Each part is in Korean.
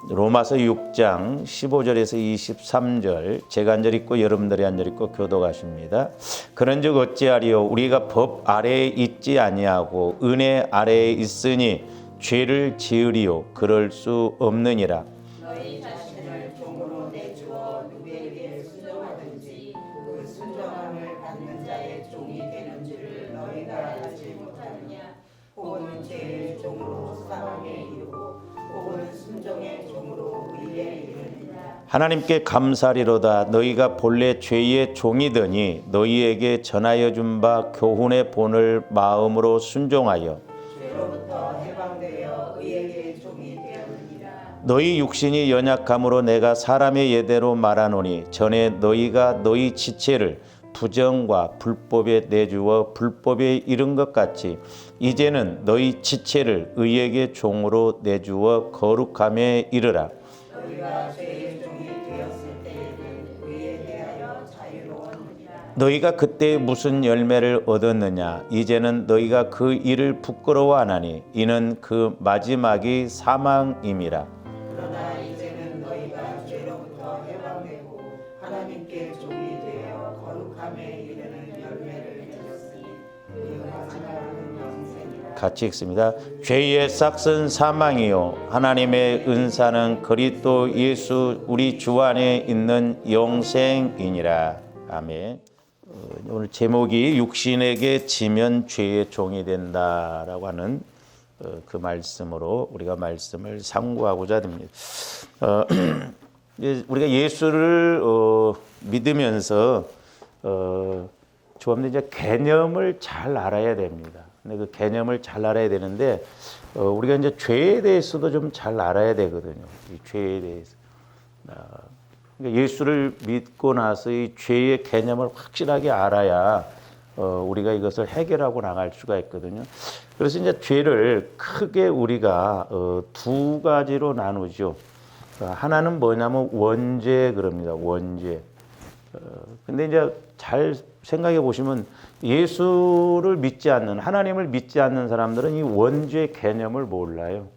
로마서 6장 15절에서 23절 제가 한 절 읽고 여러분들이 한 절 읽고 교독하십니다. 그런즉 어찌하리요 우리가 법 아래에 있지 아니하고 은혜 아래에 있으니 죄를 지으리요 그럴 수 없느니라. 너희 자신을 종으로 내주어 누구에게 순종하든지 그 순종함을 받는 자의 종이 되는 줄을 너희가 알지 못하느냐. 혹은 죄의 종으로 사망에 이르고 혹은 순종의 종으로 의에 이르느니라. 하나님께 감사리로다. 너희가 본래 죄의 종이더니 너희에게 전하여 준 바 교훈의 본을 마음으로 순종하여 죄로부터 해방되어 의에게 종이 되었느니라. 너희 육신이 연약함으로 내가 사람의 예대로 말하노니 전에 너희가 너희 지체를 부정과 불법에 내주어 불법에 이른 것 같이 이제는 너희 지체를 의에게 종으로 내주어 거룩함에 이르라. 너희가 죄의 종이 되었을 때에는 의에 대하여 자유로웠느니라. 너희가 그때 무슨 열매를 얻었느냐? 이제는 너희가 그 일을 부끄러워하나니 이는 그 마지막이 사망임이라. 그러나 이제는 너희가 죄로부터 해방되고 하나님께 종이 되어 거룩함에 이르는 열매를 맺었으니 그 마지막은 영생이라. 같이 읽습니다. 죄의 싹은 사망이요 하나님의 은사는 그리스도 예수 우리 주 안에 있는 영생이니라. 아멘. 오늘 제목이 육신에게 지면 죄의 종이 된다라고 하는 그 말씀으로 우리가 말씀을 상고하고자 됩니다. 우리가 예수를 믿으면서 조금 더 이제 개념을 잘 알아야 됩니다. 근데 그 개념을 잘 알아야 되는데 우리가 이제 죄에 대해서도 좀 잘 알아야 되거든요. 이 죄에 대해서. 그러니까 예수를 믿고 나서 이 죄의 개념을 확실하게 알아야 우리가 이것을 해결하고 나갈 수가 있거든요. 그래서 이제 죄를 크게 우리가 두 가지로 나누죠. 하나는 뭐냐면 원죄 그럽니다. 원죄. 근데 이제 잘 생각해 보시면 예수를 믿지 않는 하나님을 믿지 않는 사람들은 이 원죄 개념을 몰라요.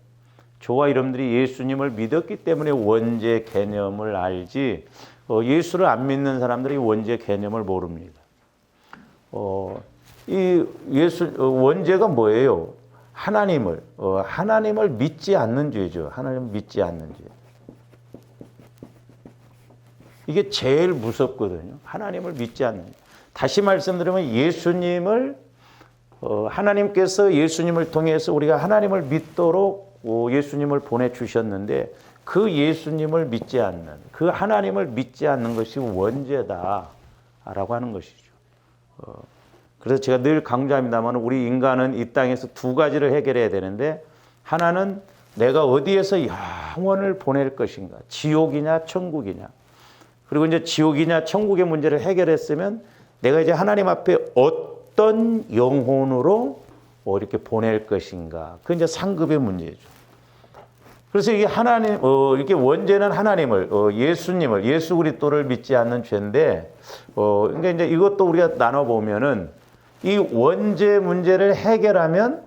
저와 여러분들이 예수님을 믿었기 때문에 원죄 개념을 알지 예수를 안 믿는 사람들이 원죄 개념을 모릅니다. 이 원죄가 뭐예요? 하나님을 믿지 않는 죄죠. 하나님을 믿지 않는 죄. 이게 제일 무섭거든요. 하나님을 믿지 않는 죄. 다시 말씀드리면 예수님을 하나님께서 예수님을 통해서 우리가 하나님을 믿도록 예수님을 보내주셨는데 그 예수님을 믿지 않는 그 하나님을 믿지 않는 것이 원죄다라고 하는 것이죠. 그래서 제가 늘 강조합니다만 우리 인간은 이 땅에서 두 가지를 해결해야 되는데 하나는 내가 어디에서 영원을 보낼 것인가 지옥이냐 천국이냐 그리고 이제 지옥이냐 천국의 문제를 해결했으면 내가 이제 하나님 앞에 어떤 영혼으로 이렇게 보낼 것인가 그게 이제 상급의 문제죠. 그래서 이게 이렇게 원죄는 하나님을, 예수님을, 예수 그리스도를 믿지 않는 죄인데, 그러니까 이제 이것도 우리가 나눠보면은 이 원죄 문제를 해결하면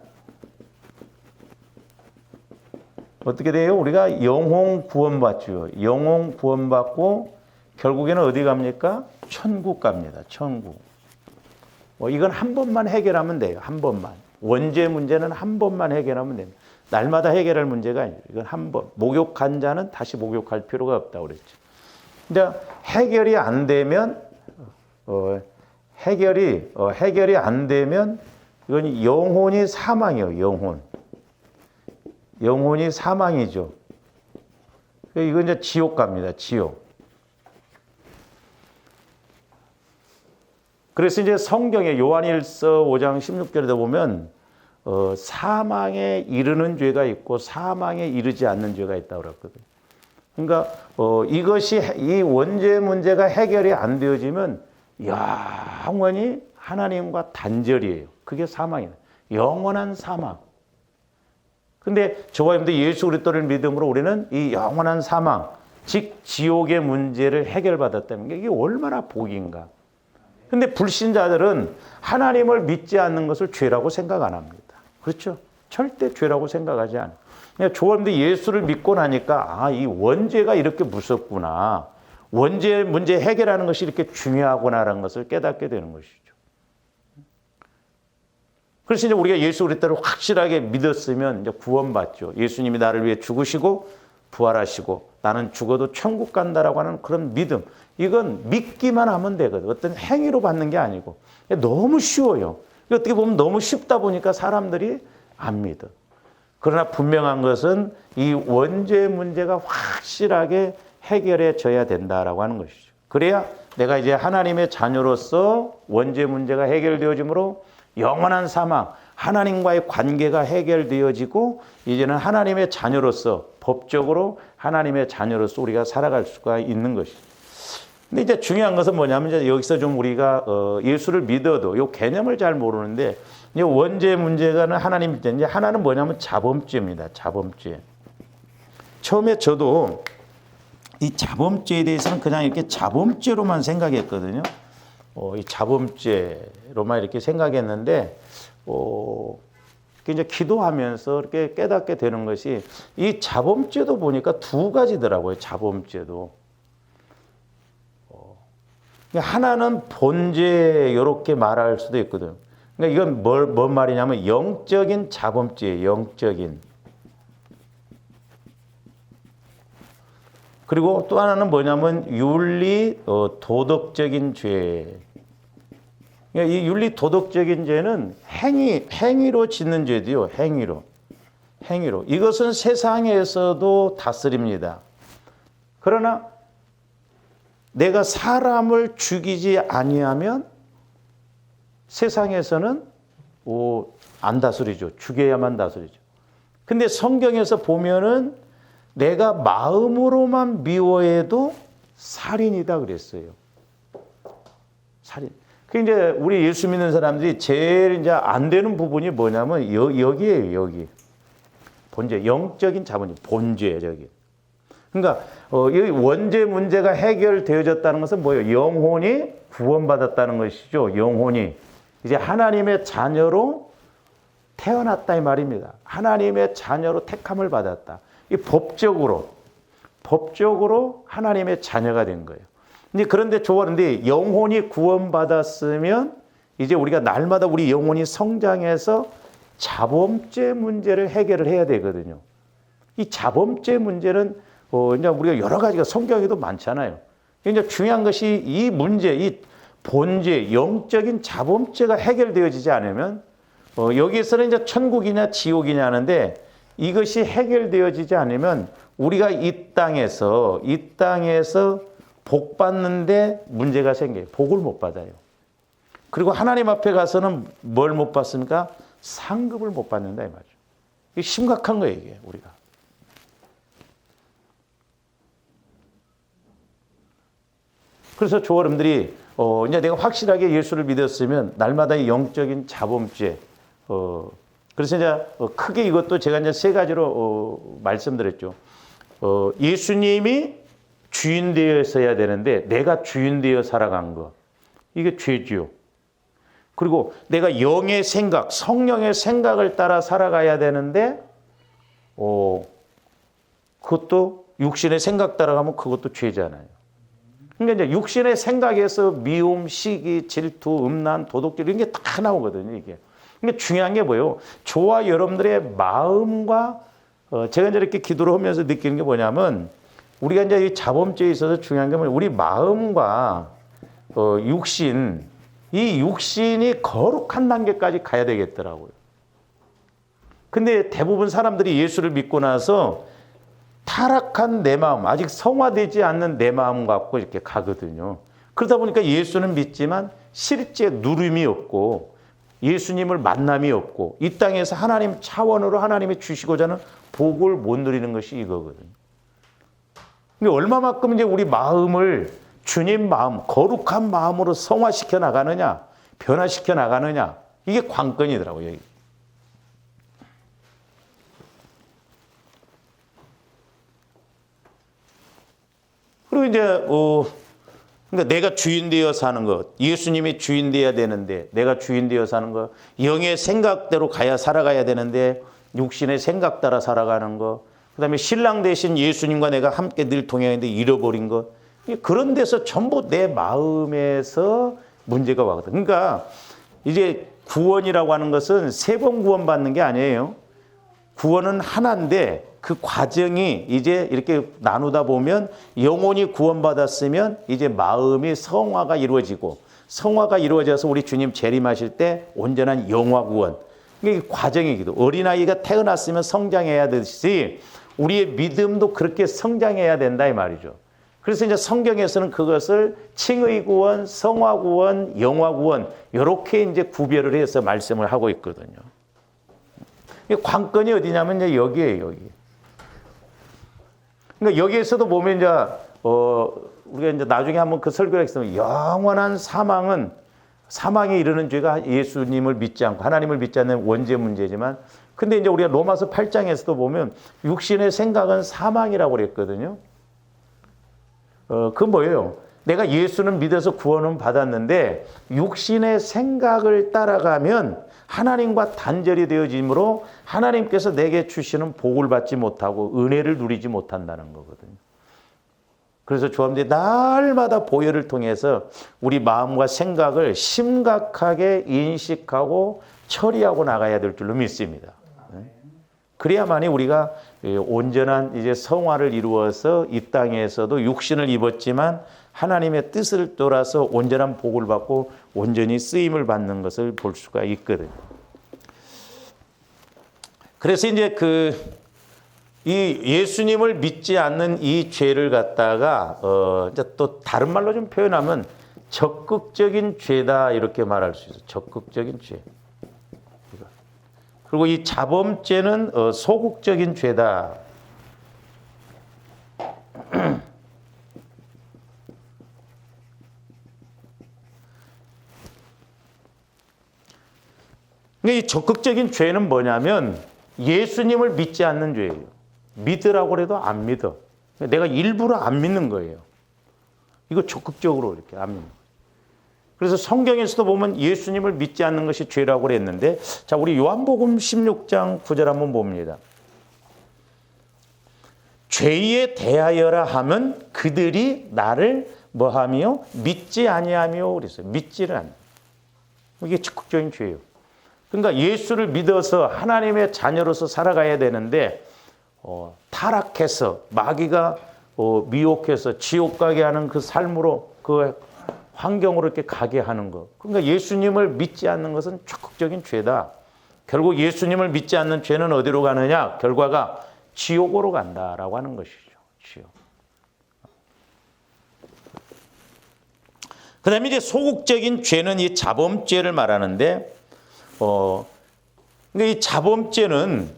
어떻게 돼요? 우리가 영혼 구원받죠. 영혼 구원받고 결국에는 어디 갑니까? 천국 갑니다. 천국. 이건 한 번만 해결하면 돼요. 한 번만. 원죄 문제는 한 번만 해결하면 됩니다. 날마다 해결할 문제가 아니에요. 이건 한 번. 목욕한 자는 다시 목욕할 필요가 없다고 그랬죠. 근데 해결이 안 되면 해결이 안 되면 이건 영혼이 사망이에요. 영혼이 사망이죠. 이건 이제 지옥 갑니다. 지옥. 그래서 이제 성경에 요한일서 5장 16절에 보면 사망에 이르는 죄가 있고 사망에 이르지 않는 죄가 있다고 그랬거든요. 그러니까 이것이 이 원죄 문제가 해결이 안 되어지면 영원히 하나님과 단절이에요. 그게 사망이에요. 영원한 사망. 근데 저와 여러분들 예수 그리스도를 믿음으로 우리는 이 영원한 사망, 즉 지옥의 문제를 해결받았다는 게 이게 얼마나 복인가. 근데 불신자들은 하나님을 믿지 않는 것을 죄라고 생각 안 합니다. 그렇죠? 절대 죄라고 생각하지 않아요. 그냥 좋아하는데 예수를 믿고 나니까 이 원죄가 이렇게 무섭구나. 원죄 문제 해결하는 것이 이렇게 중요하구나라는 것을 깨닫게 되는 것이죠. 그래서 이제 우리가 예수 그리스도를 확실하게 믿었으면 이제 구원받죠. 예수님이 나를 위해 죽으시고 부활하시고 나는 죽어도 천국 간다라고 하는 그런 믿음. 이건 믿기만 하면 되거든. 어떤 행위로 받는 게 아니고. 너무 쉬워요. 어떻게 보면 너무 쉽다 보니까 사람들이 안 믿어. 그러나 분명한 것은 이 원죄 문제가 확실하게 해결해져야 된다라고 하는 것이죠. 그래야 내가 이제 하나님의 자녀로서 원죄 문제가 해결되어지므로 영원한 사망, 하나님과의 관계가 해결되어지고 이제는 하나님의 자녀로서 법적으로 하나님의 자녀로서 우리가 살아갈 수가 있는 것이죠. 근데 이제 중요한 것은 뭐냐면 이제 여기서 좀 우리가 예수를 믿어도 이 개념을 잘 모르는데 이제 원죄 문제가 하나님 이제 하나는 뭐냐면 자범죄입니다. 자범죄. 처음에 저도 이 자범죄에 대해서는 그냥 이렇게 자범죄로만 생각했거든요. 이 자범죄로만 이렇게 생각했는데, 이제 기도하면서 이렇게 깨닫게 되는 것이 이 자범죄도 보니까 두 가지더라고요. 자범죄도. 하나는 본죄 이렇게 말할 수도 있거든. 그러니까 이건 뭔 말이냐면 영적인 자범죄예요. 영적인. 그리고 또 하나는 뭐냐면 윤리 도덕적인 죄. 그러니까 이 윤리 도덕적인 죄는 행위로 짓는 죄도요. 행위로. 이것은 세상에서도 다스립니다. 그러나 내가 사람을 죽이지 아니하면 세상에서는 안 다스리죠. 죽여야만 다스리죠. 근데 성경에서 보면은 내가 마음으로만 미워해도 살인이다 그랬어요. 살인. 그 이제 우리 예수 믿는 사람들이 제일 이제 안 되는 부분이 뭐냐면 여기에요, 여기. 본죄, 영적인 자본죄, 본죄 저기. 그러니까 이 원죄 문제가 해결되어졌다는 것은 뭐예요? 영혼이 구원받았다는 것이죠. 영혼이 이제 하나님의 자녀로 태어났다 이 말입니다. 하나님의 자녀로 택함을 받았다. 이 법적으로 하나님의 자녀가 된 거예요. 그런데 좋았는데 영혼이 구원받았으면 이제 우리가 날마다 우리 영혼이 성장해서 자범죄 문제를 해결을 해야 되거든요. 이 자범죄 문제는 이제 우리가 여러 가지가 성경에도 많잖아요. 이제 중요한 것이 이 문제, 이 본죄, 영적인 자범죄가 해결되어지지 않으면 여기에서는 이제 천국이냐 지옥이냐 하는데 이것이 해결되어지지 않으면 우리가 이 땅에서 복 받는데 문제가 생겨요. 복을 못 받아요. 그리고 하나님 앞에 가서는 뭘 못 받습니까? 상급을 못 받는다 이 말이죠. 이게 심각한 거예요, 이게 우리가. 그래서 저 여러분들이 이제 내가 확실하게 예수를 믿었으면 날마다 이 영적인 자범죄 그래서 이제 크게 이것도 제가 이제 세 가지로 말씀드렸죠. 예수님이 주인 되어서야 되는데 내가 주인 되어 살아간 거 이게 죄지요. 그리고 내가 영의 생각, 성령의 생각을 따라 살아가야 되는데 그것도 육신의 생각 따라가면 그것도 죄잖아요. 그러니까 이제 육신의 생각에서 미움, 시기, 질투, 음란, 도덕질 이런 게 다 나오거든요. 이게. 근데 중요한 게 뭐예요? 저와 여러분들의 마음과 제가 이제 이렇게 기도를 하면서 느끼는 게 뭐냐면 우리가 이제 이 자범죄에 있어서 중요한 게 뭐냐면 우리 마음과 육신, 이 육신이 거룩한 단계까지 가야 되겠더라고요. 근데 대부분 사람들이 예수를 믿고 나서 타락한 내 마음, 아직 성화되지 않는 내 마음 갖고 이렇게 가거든요. 그러다 보니까 예수는 믿지만 실제 누림이 없고 예수님을 만남이 없고 이 땅에서 하나님 차원으로 하나님이 주시고자 하는 복을 못 누리는 것이 이거거든요. 근데 얼마만큼 이제 우리 마음을 주님 마음, 거룩한 마음으로 성화시켜 나가느냐, 변화시켜 나가느냐, 이게 관건이더라고요. 여기. 그리고 이제 그러니까 내가 주인 되어 사는 것, 예수님이 주인 되어야 되는데 내가 주인 되어 사는 것, 영의 생각대로 살아가야 되는데 육신의 생각 따라 살아가는 거, 그다음에 신랑 대신 예수님과 내가 함께 늘 동행했는데 잃어버린 것, 그런 데서 전부 내 마음에서 문제가 와거든. 그러니까 이제 구원이라고 하는 것은 세 번 구원받는 게 아니에요. 구원은 하나인데 그 과정이 이제 이렇게 나누다 보면 영혼이 구원받았으면 이제 마음이 성화가 이루어지고, 성화가 이루어져서 우리 주님 재림하실 때 온전한 영화 구원. 이게 과정이기도. 어린아이가 태어났으면 성장해야 되듯이 우리의 믿음도 그렇게 성장해야 된다 이 말이죠. 그래서 이제 성경에서는 그것을 칭의 구원, 성화 구원, 영화 구원 이렇게 이제 구별을 해서 말씀을 하고 있거든요. 관건이 어디냐면 이제 여기에요, 여기. 그러니까 여기에서도 보면 이제 우리가 이제 나중에 한번 그 설교를 했으면 영원한 사망에 이르는 죄가 예수님을 믿지 않고 하나님을 믿지 않는 원죄 문제지만, 근데 이제 우리가 로마서 8장에서도 보면 육신의 생각은 사망이라고 그랬거든요. 그 뭐예요? 내가 예수는 믿어서 구원은 받았는데 육신의 생각을 따라가면 하나님과 단절이 되어짐으로 하나님께서 내게 주시는 복을 받지 못하고 은혜를 누리지 못한다는 거거든요. 그래서 조합들이 날마다 보혈을 통해서 우리 마음과 생각을 심각하게 인식하고 처리하고 나가야 될 줄로 믿습니다. 그래야만이 우리가 온전한 이제 성화를 이루어서 이 땅에서도 육신을 입었지만 하나님의 뜻을 따라서 온전한 복을 받고 온전히 쓰임을 받는 것을 볼 수가 있거든요. 그래서 이제 이 예수님을 믿지 않는 이 죄를 갖다가 이제 또 다른 말로 좀 표현하면 적극적인 죄다 이렇게 말할 수 있어요. 적극적인 죄. 그리고 이 자범죄는 소극적인 죄다. 이 적극적인 죄는 뭐냐면 예수님을 믿지 않는 죄예요. 믿으라고 해도 안 믿어. 내가 일부러 안 믿는 거예요. 이거 적극적으로 이렇게 안 믿는 거예요. 그래서 성경에서도 보면 예수님을 믿지 않는 것이 죄라고 그랬는데, 자, 우리 요한복음 16장 9절 한번 봅니다. 죄에 대하여라 하면 그들이 나를 뭐하며 믿지 아니하며 그랬어요. 믿지를 않는. 이게 적극적인 죄예요. 그러니까 예수를 믿어서 하나님의 자녀로서 살아가야 되는데 타락해서 마귀가 미혹해서 지옥 가게 하는 그 삶으로, 그 환경으로 이렇게 가게 하는 거. 그러니까 예수님을 믿지 않는 것은 적극적인 죄다. 결국 예수님을 믿지 않는 죄는 어디로 가느냐? 결과가 지옥으로 간다라고 하는 것이죠. 지옥. 그 다음에 이제 소극적인 죄는 이 자범죄를 말하는데, 그러니까 이 자범죄는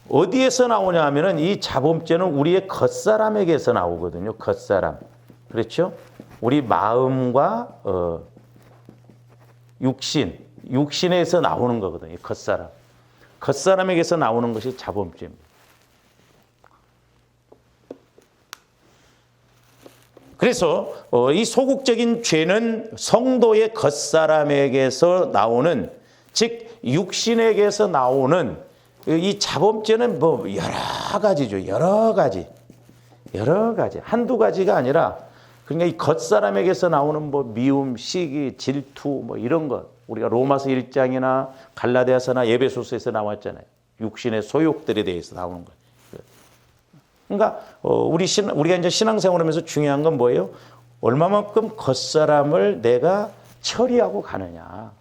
어디에서 나오냐 하면은 이 자범죄는 우리의 겉사람에게서 나오거든요. 겉사람. 그렇죠? 우리 마음과 육신에서 나오는 거거든요. 겉사람. 겉사람에게서 나오는 것이 자범죄입니다. 그래서 이 소극적인 죄는 성도의 겉사람에게서 나오는, 즉 육신에게서 나오는 이 자범죄는 뭐 여러 가지죠. 여러 가지. 한두 가지가 아니라, 그러니까 이 겉사람에게서 나오는 뭐 미움, 시기, 질투 뭐 이런 것, 우리가 로마서 1장이나 갈라디아서나 에베소서에서 나왔잖아요. 육신의 소욕들에 대해서 나오는 것. 그러니까 우리가 이제 신앙생활하면서 중요한 건 뭐예요? 얼마만큼 겉사람을 내가 처리하고 가느냐,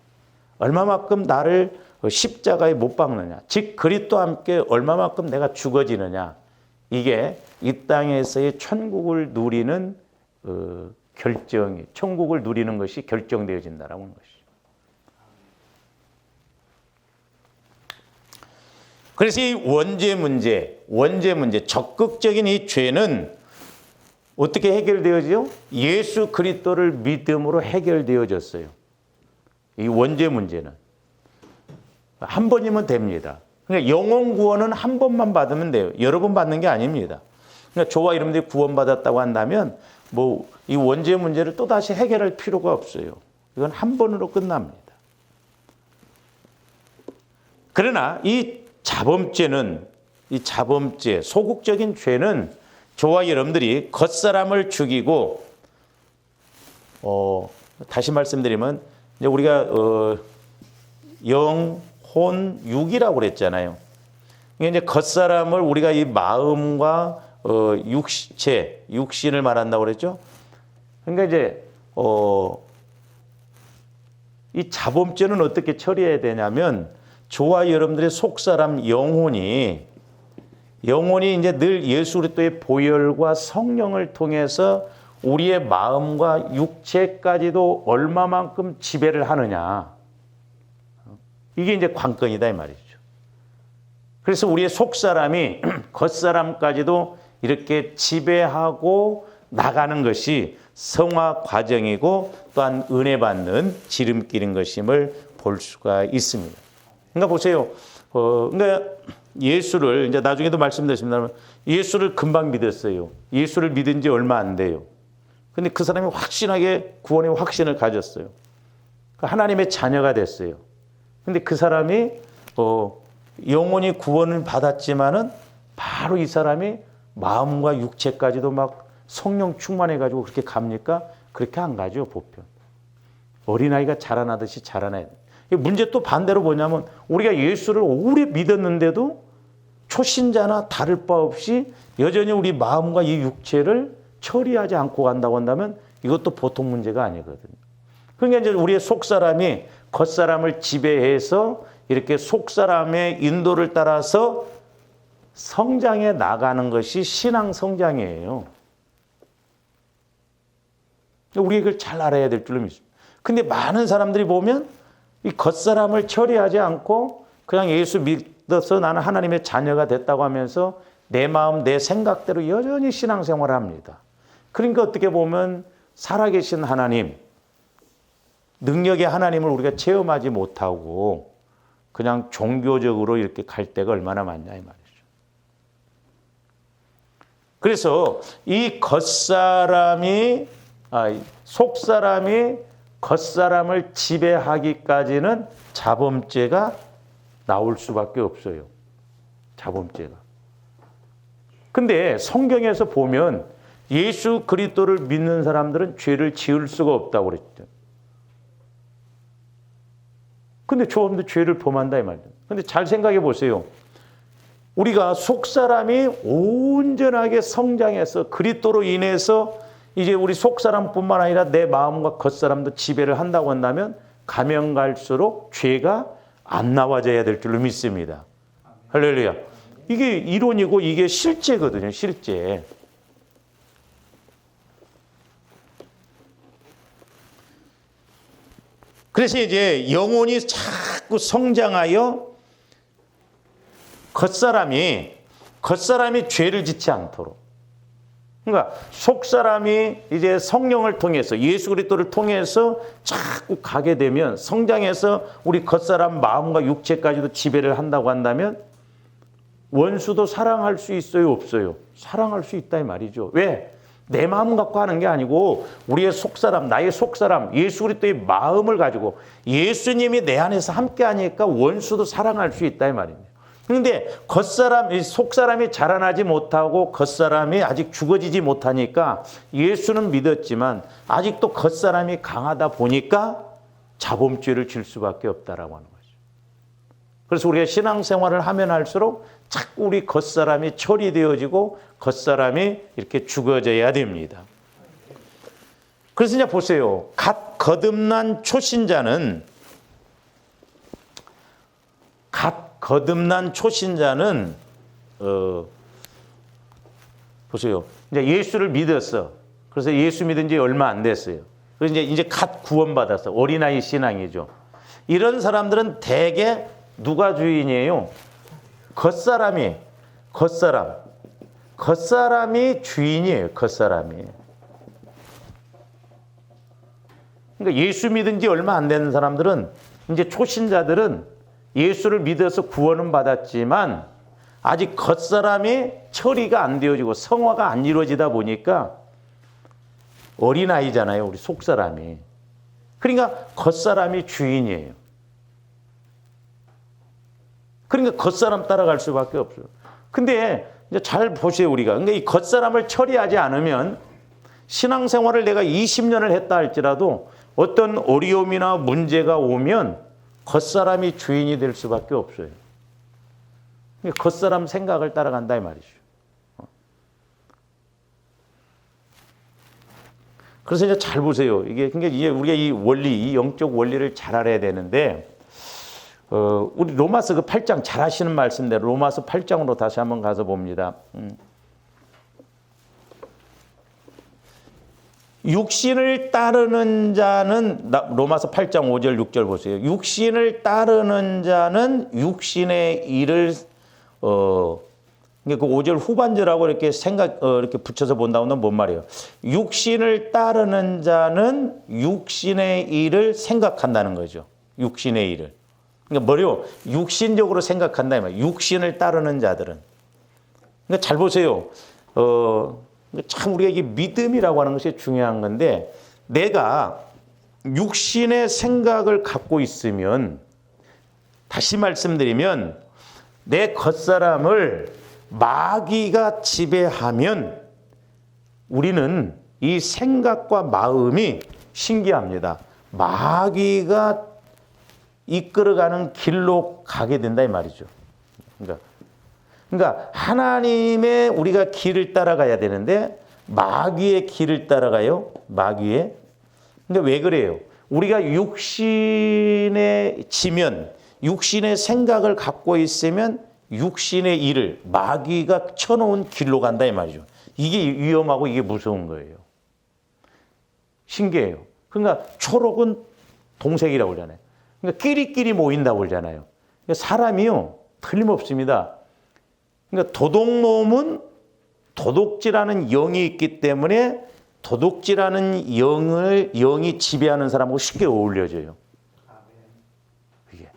얼마만큼 나를 십자가에 못 박느냐, 즉 그리스도와 함께 얼마만큼 내가 죽어지느냐, 이게 이 땅에서의 천국을 누리는 천국을 누리는 것이 결정되어진다라고 하는 것이죠. 그래서 이 원죄 문제, 적극적인 이 죄는 어떻게 해결되어지요? 예수 그리스도를 믿음으로 해결되어졌어요. 이 원죄 문제는 한 번이면 됩니다. 그러니까 영혼 구원은 한 번만 받으면 돼요. 여러 번 받는 게 아닙니다. 그러니까 저와 여러분들이 구원받았다고 한다면 뭐 이 원죄 문제를 또 다시 해결할 필요가 없어요. 이건 한 번으로 끝납니다. 그러나 이 자범죄는, 이 자범죄, 소극적인 죄는 저와 여러분들이 겉사람을 죽이고, 다시 말씀드리면, 이제 우리가, 영, 혼, 육이라고 그랬잖아요. 이제 겉사람을 우리가 이 마음과, 육체, 육신을 말한다고 그랬죠. 그러니까 이제, 이 자범죄는 어떻게 처리해야 되냐면, 저와 여러분들의 속사람 영혼이 이제 늘 예수 그리스도의 보혈과 성령을 통해서 우리의 마음과 육체까지도 얼마만큼 지배를 하느냐. 이게 이제 관건이다 이 말이죠. 그래서 우리의 속사람이 겉사람까지도 이렇게 지배하고 나가는 것이 성화 과정이고 또한 은혜 받는 지름길인 것임을 볼 수가 있습니다. 그러니까 보세요. 그러니까 예수를 이제 나중에도 말씀드렸습니다만 예수를 금방 믿었어요. 예수를 믿은 지 얼마 안 돼요. 근데 그 사람이 확신하게 구원의 확신을 가졌어요. 하나님의 자녀가 됐어요. 근데 그 사람이 영혼이 구원을 받았지만은 바로 이 사람이 마음과 육체까지도 막 성령 충만해가지고 그렇게 갑니까? 그렇게 안 가죠, 보편. 어린아이가 자라나듯이 자라나야 돼요. 문제 또 반대로 뭐냐면 우리가 예수를 오래 믿었는데도 초신자나 다를 바 없이 여전히 우리 마음과 이 육체를 처리하지 않고 간다고 한다면 이것도 보통 문제가 아니거든요. 그러니까 이제 우리의 속사람이 겉사람을 지배해서 이렇게 속사람의 인도를 따라서 성장해 나가는 것이 신앙 성장이에요. 우리 이걸 잘 알아야 될 줄로 믿습니다. 근데 많은 사람들이 보면 이 겉사람을 처리하지 않고 그냥 예수 믿어서 나는 하나님의 자녀가 됐다고 하면서 내 마음, 내 생각대로 여전히 신앙생활을 합니다. 그러니까 어떻게 보면 살아계신 하나님, 능력의 하나님을 우리가 체험하지 못하고 그냥 종교적으로 이렇게 갈 때가 얼마나 많냐 이 말이죠. 그래서 이 속사람이 겉사람을 지배하기까지는 자범죄가 나올 수밖에 없어요. 자범죄가. 근데 성경에서 보면 예수 그리스도를 믿는 사람들은 죄를 지을 수가 없다고 그랬죠. 근데 저분도 죄를 범한다 이 말이죠. 근데 잘 생각해 보세요. 우리가 속사람이 온전하게 성장해서 그리스도로 인해서 이제 우리 속사람뿐만 아니라 내 마음과 겉사람도 지배를 한다고 한다면 가면 갈수록 죄가 안 나와져야 될 줄로 믿습니다. 할렐루야. 이게 이론이고 이게 실제거든요. 실제. 그래서 이제 영혼이 자꾸 성장하여 겉사람이 죄를 짓지 않도록. 그러니까 속사람이 이제 성령을 통해서 예수 그리스도를 통해서 자꾸 가게 되면 성장해서 우리 겉사람 마음과 육체까지도 지배를 한다고 한다면 원수도 사랑할 수 있어요, 없어요? 사랑할 수 있다 이 말이죠. 왜? 내 마음 갖고 하는 게 아니고 우리의 속사람, 나의 속사람, 예수 그리스도의 마음을 가지고 예수님이 내 안에서 함께 하니까 원수도 사랑할 수 있다 이 말입니다. 그런데 속사람이 자라나지 못하고 겉사람이 아직 죽어지지 못하니까 예수는 믿었지만 아직도 겉사람이 강하다 보니까 자범죄를 질 수밖에 없다라고 하는 거죠. 그래서 우리가 신앙생활을 하면 할수록 자꾸 우리 겉사람이 처리되어지고 겉사람이 이렇게 죽어져야 됩니다. 그래서 이제 보세요. 거듭난 초신자는 보세요. 이제 예수를 믿었어. 그래서 예수 믿은 지 얼마 안 됐어요. 그래서 이제 갓 구원받았어. 어린아이 신앙이죠. 이런 사람들은 대개 누가 주인이에요? 겉사람이 주인이에요. 겉사람이. 그러니까 예수 믿은 지 얼마 안 되는 사람들은 이제 초신자들은 예수를 믿어서 구원은 받았지만 아직 겉사람이 처리가 안 되어지고 성화가 안 이루어지다 보니까 어린아이잖아요. 우리 속사람이. 그러니까 겉사람이 주인이에요. 그러니까 겉사람 따라갈 수밖에 없어요. 근데 이제 잘 보세요, 우리가. 그러니까 이 겉사람을 처리하지 않으면 신앙생활을 내가 20년을 했다 할지라도 어떤 어려움이나 문제가 오면 겉사람이 주인이 될 수밖에 없어요. 그러니까 겉사람 생각을 따라간다 이 말이죠. 그래서 이제 잘 보세요. 이게 그러니까 이제 우리가 이 원리, 이 영적 원리를 잘 알아야 되는데, 우리 로마서 그 8장 잘 하시는 말씀대로 로마서 8장으로 다시 한번 가서 봅니다. 육신을 따르는 자는 로마서 8장 5절 6절 보세요. 육신을 따르는 자는 육신의 일을 그 5절 후반절하고 이렇게 이렇게 붙여서 본다면 뭔 말이에요? 육신을 따르는 자는 육신의 일을 생각한다는 거죠. 육신의 일을. 그러니까 뭐래요? 육신적으로 생각한다 이 말이에요. 육신을 따르는 자들은. 그러니까 잘 보세요. 참 우리가 이게 믿음이라고 하는 것이 중요한 건데, 내가 육신의 생각을 갖고 있으면, 다시 말씀드리면 내 겉사람을 마귀가 지배하면 우리는 이 생각과 마음이 신기합니다. 마귀가 이끌어가는 길로 가게 된다 이 말이죠. 그러니까 하나님의 우리가 길을 따라가야 되는데 마귀의 길을 따라가요. 마귀의. 근데 왜 그래요? 우리가 육신에 지면, 육신의 생각을 갖고 있으면 육신의 일을 마귀가 쳐놓은 길로 간다 이 말이죠. 이게 위험하고 이게 무서운 거예요. 신기해요. 그러니까 초록은 동색이라고 그러잖아요. 그러니까 끼리끼리 모인다고 그러잖아요. 그러니까 사람이요, 틀림없습니다. 그러니까 도둑놈은 도둑질하는 영이 있기 때문에 도둑질하는 영이 지배하는 사람하고 쉽게 어울려져요. 이게.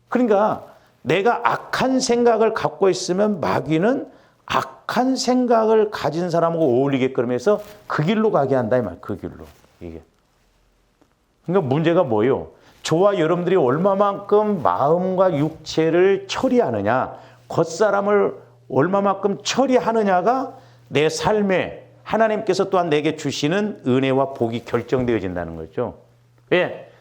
그러니까 내가 악한 생각을 갖고 있으면 마귀는 악한 생각을 가진 사람하고 어울리게끔 해서 그 길로 가게 한다 이 말. 그 길로. 이게. 그러니까 문제가 뭐예요? 저와 여러분들이 얼마만큼 마음과 육체를 처리하느냐, 겉사람을 얼마만큼 처리하느냐가 내 삶에 하나님께서 또한 내게 주시는 은혜와 복이 결정되어진다는 거죠. 왜?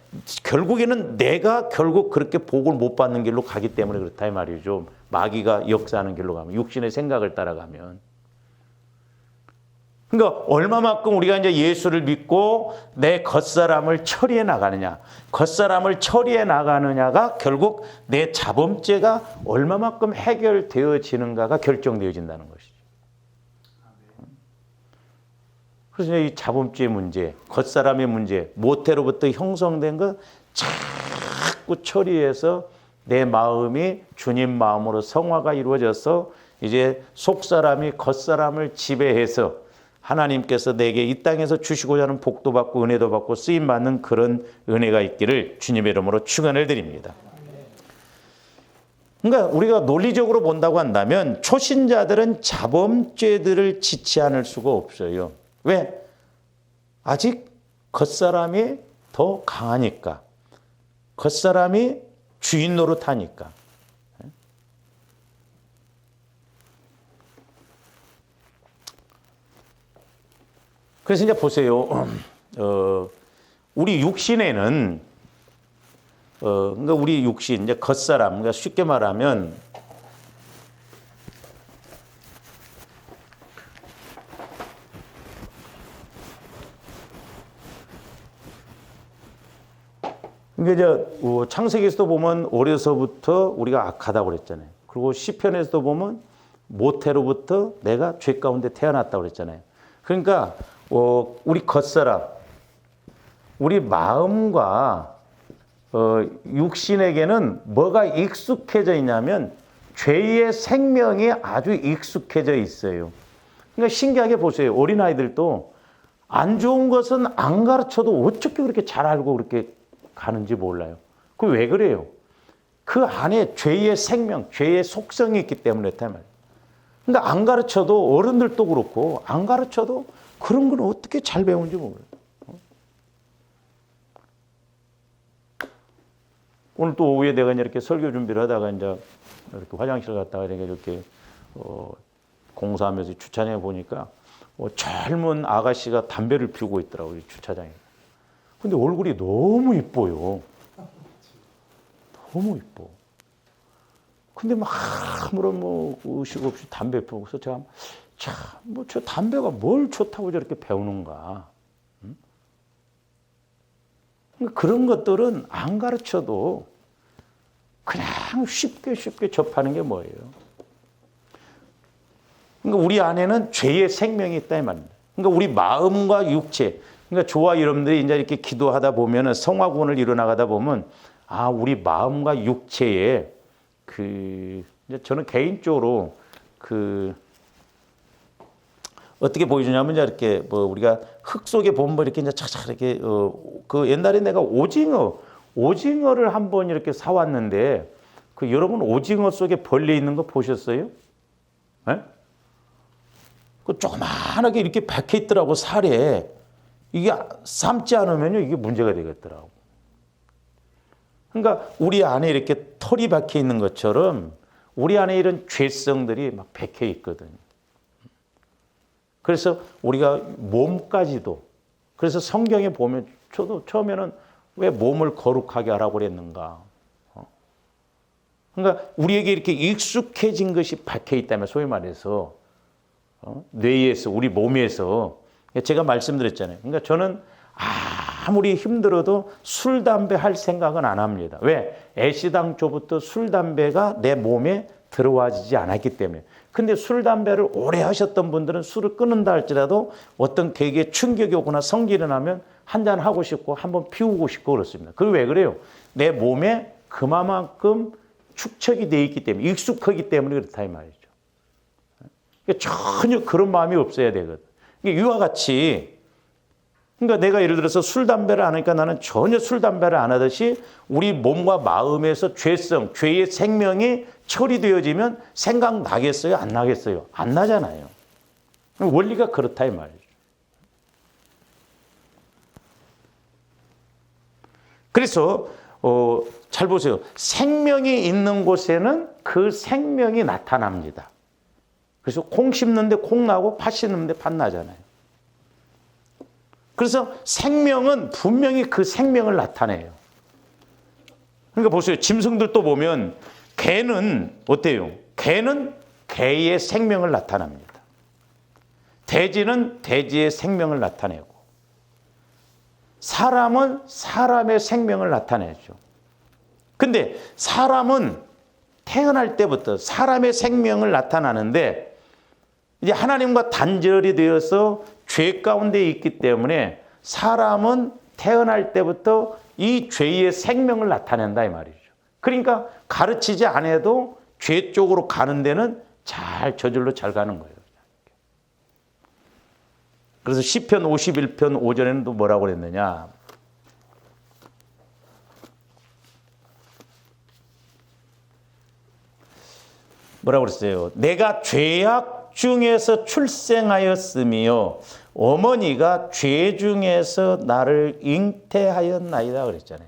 결국에는 내가 결국 그렇게 복을 못 받는 길로 가기 때문에 그렇다 이 말이죠. 마귀가 역사하는 길로 가면, 육신의 생각을 따라가면. 그러니까 얼마만큼 우리가 이제 예수를 믿고 내 겉사람을 처리해 나가느냐, 겉사람을 처리해 나가느냐가 결국 내 자범죄가 얼마만큼 해결되어지는가가 결정되어진다는 것이죠. 그래서 이 자범죄의 문제, 겉사람의 문제, 모태로부터 형성된 것 자꾸 처리해서 내 마음이 주님 마음으로 성화가 이루어져서 이제 속사람이 겉사람을 지배해서 하나님께서 내게 이 땅에서 주시고자 하는 복도 받고 은혜도 받고 쓰임 받는 그런 은혜가 있기를 주님의 이름으로 축원을 드립니다. 그러니까 우리가 논리적으로 본다고 한다면 초신자들은 자범죄들을 짓지 않을 수가 없어요. 왜? 아직 겉사람이 더 강하니까. 겉사람이 주인 노릇하니까. 그래서 이제 보세요. 우리 육신에는 그러니까 우리 육신, 이제 겉사람, 그러니까 쉽게 말하면 그러니까 이제 창세기에서도 보면 어려서부터 우리가 악하다고 그랬잖아요. 그리고 시편에서도 보면 모태로부터 내가 죄 가운데 태어났다고 그랬잖아요. 그러니까 우리 겉사람, 우리 마음과 육신에게는 뭐가 익숙해져 있냐면 죄의 생명이 아주 익숙해져 있어요. 그러니까 신기하게 보세요. 어린아이들도 안 좋은 것은 안 가르쳐도 어떻게 그렇게 잘 알고 그렇게 가는지 몰라요. 그 왜 그래요? 그 안에 죄의 생명, 죄의 속성이 있기 때문에 그렇단 말이에요. 근데 안 가르쳐도, 어른들도 그렇고 안 가르쳐도 그런 건 어떻게 잘 배우는지 몰라요. 오늘 또 오후에 내가 이렇게 설교 준비를 하다가 이제 이렇게 화장실 갔다가 이렇게 공사하면서 주차장에 보니까 젊은 아가씨가 담배를 피우고 있더라고요, 주차장에. 근데 얼굴이 너무 이뻐요. 너무 이뻐. 근데 막 아무런 의식 없이 담배 피우고서 제가 참, 저 담배가 뭘 좋다고 저렇게 배우는가. 응? 그런 것들은 안 가르쳐도 그냥 쉽게 접하는 게 뭐예요? 그러니까 우리 안에는 죄의 생명이 있다 이 말입니다. 그러니까 우리 마음과 육체, 그러니까 저와 여러분들이 이제 이렇게 기도하다 보면은 성화구원을 이뤄나가다 보면 우리 마음과 육체에 이제 저는 개인적으로 어떻게 보여주냐면 이렇게 우리가 흙 속에 보면 이렇게 이제 착착 이렇게 옛날에 내가 오징어를 한번 이렇게 사왔는데 여러분 오징어 속에 벌레 있는 거 보셨어요? 네? 조그만하게 이렇게 박혀 있더라고, 살에. 이게 삶지 않으면요, 이게 문제가 되겠더라고. 그러니까 우리 안에 이렇게 털이 박혀 있는 것처럼 우리 안에 이런 죄성들이 막 박혀 있거든요. 그래서 우리가 몸까지도, 그래서 성경에 보면 저도 처음에는 왜 몸을 거룩하게 하라고 그랬는가. 그러니까 우리에게 이렇게 익숙해진 것이 박혀 있다면, 소위 말해서 뇌에서, 우리 몸에서. 제가 말씀드렸잖아요. 그러니까 저는 아무리 힘들어도 술, 담배 할 생각은 안 합니다. 왜? 애시당초부터 술, 담배가 내 몸에 들어와지지 않았기 때문에. 근데 술, 담배를 오래 하셨던 분들은 술을 끊는다 할지라도 어떤 계기에 충격이 오거나 성질이 나면 한잔 하고 싶고 한번 피우고 싶고 그렇습니다. 그게 왜 그래요? 내 몸에 그만큼 축적이 되어 있기 때문에, 익숙하기 때문에 그렇다 이 말이죠. 전혀 그런 마음이 없어야 되거든. 이와 같이, 그러니까 내가 예를 들어서 술, 담배를 안 하니까 나는 전혀 술, 담배를 안 하듯이 우리 몸과 마음에서 죄성, 죄의 생명이 처리되어지면 생각나겠어요? 안 나겠어요? 안 나잖아요. 원리가 그렇다 이 말이죠. 그래서 잘 보세요. 생명이 있는 곳에는 그 생명이 나타납니다. 그래서 콩 심는데 콩 나고 팥 심는데 팥 나잖아요. 그래서 생명은 분명히 그 생명을 나타내요. 그러니까 보세요. 짐승들도 보면 개는 어때요? 개는 개의 생명을 나타납니다. 돼지는 돼지의 생명을 나타내고, 사람은 사람의 생명을 나타내죠. 근데 사람은 태어날 때부터 사람의 생명을 나타나는데, 이제 하나님과 단절이 되어서 죄 가운데 있기 때문에 사람은 태어날 때부터 이 죄의 생명을 나타낸다 이 말이죠. 그러니까 가르치지 않아도 죄 쪽으로 가는 데는 저절로 잘 가는 거예요. 그래서 시편 51편 5절에는 또 뭐라고 그랬느냐? 뭐라고 그랬어요? 내가 죄악 중에서 출생하였으며 어머니가 죄 중에서 나를 잉태하였나이다 그랬잖아요.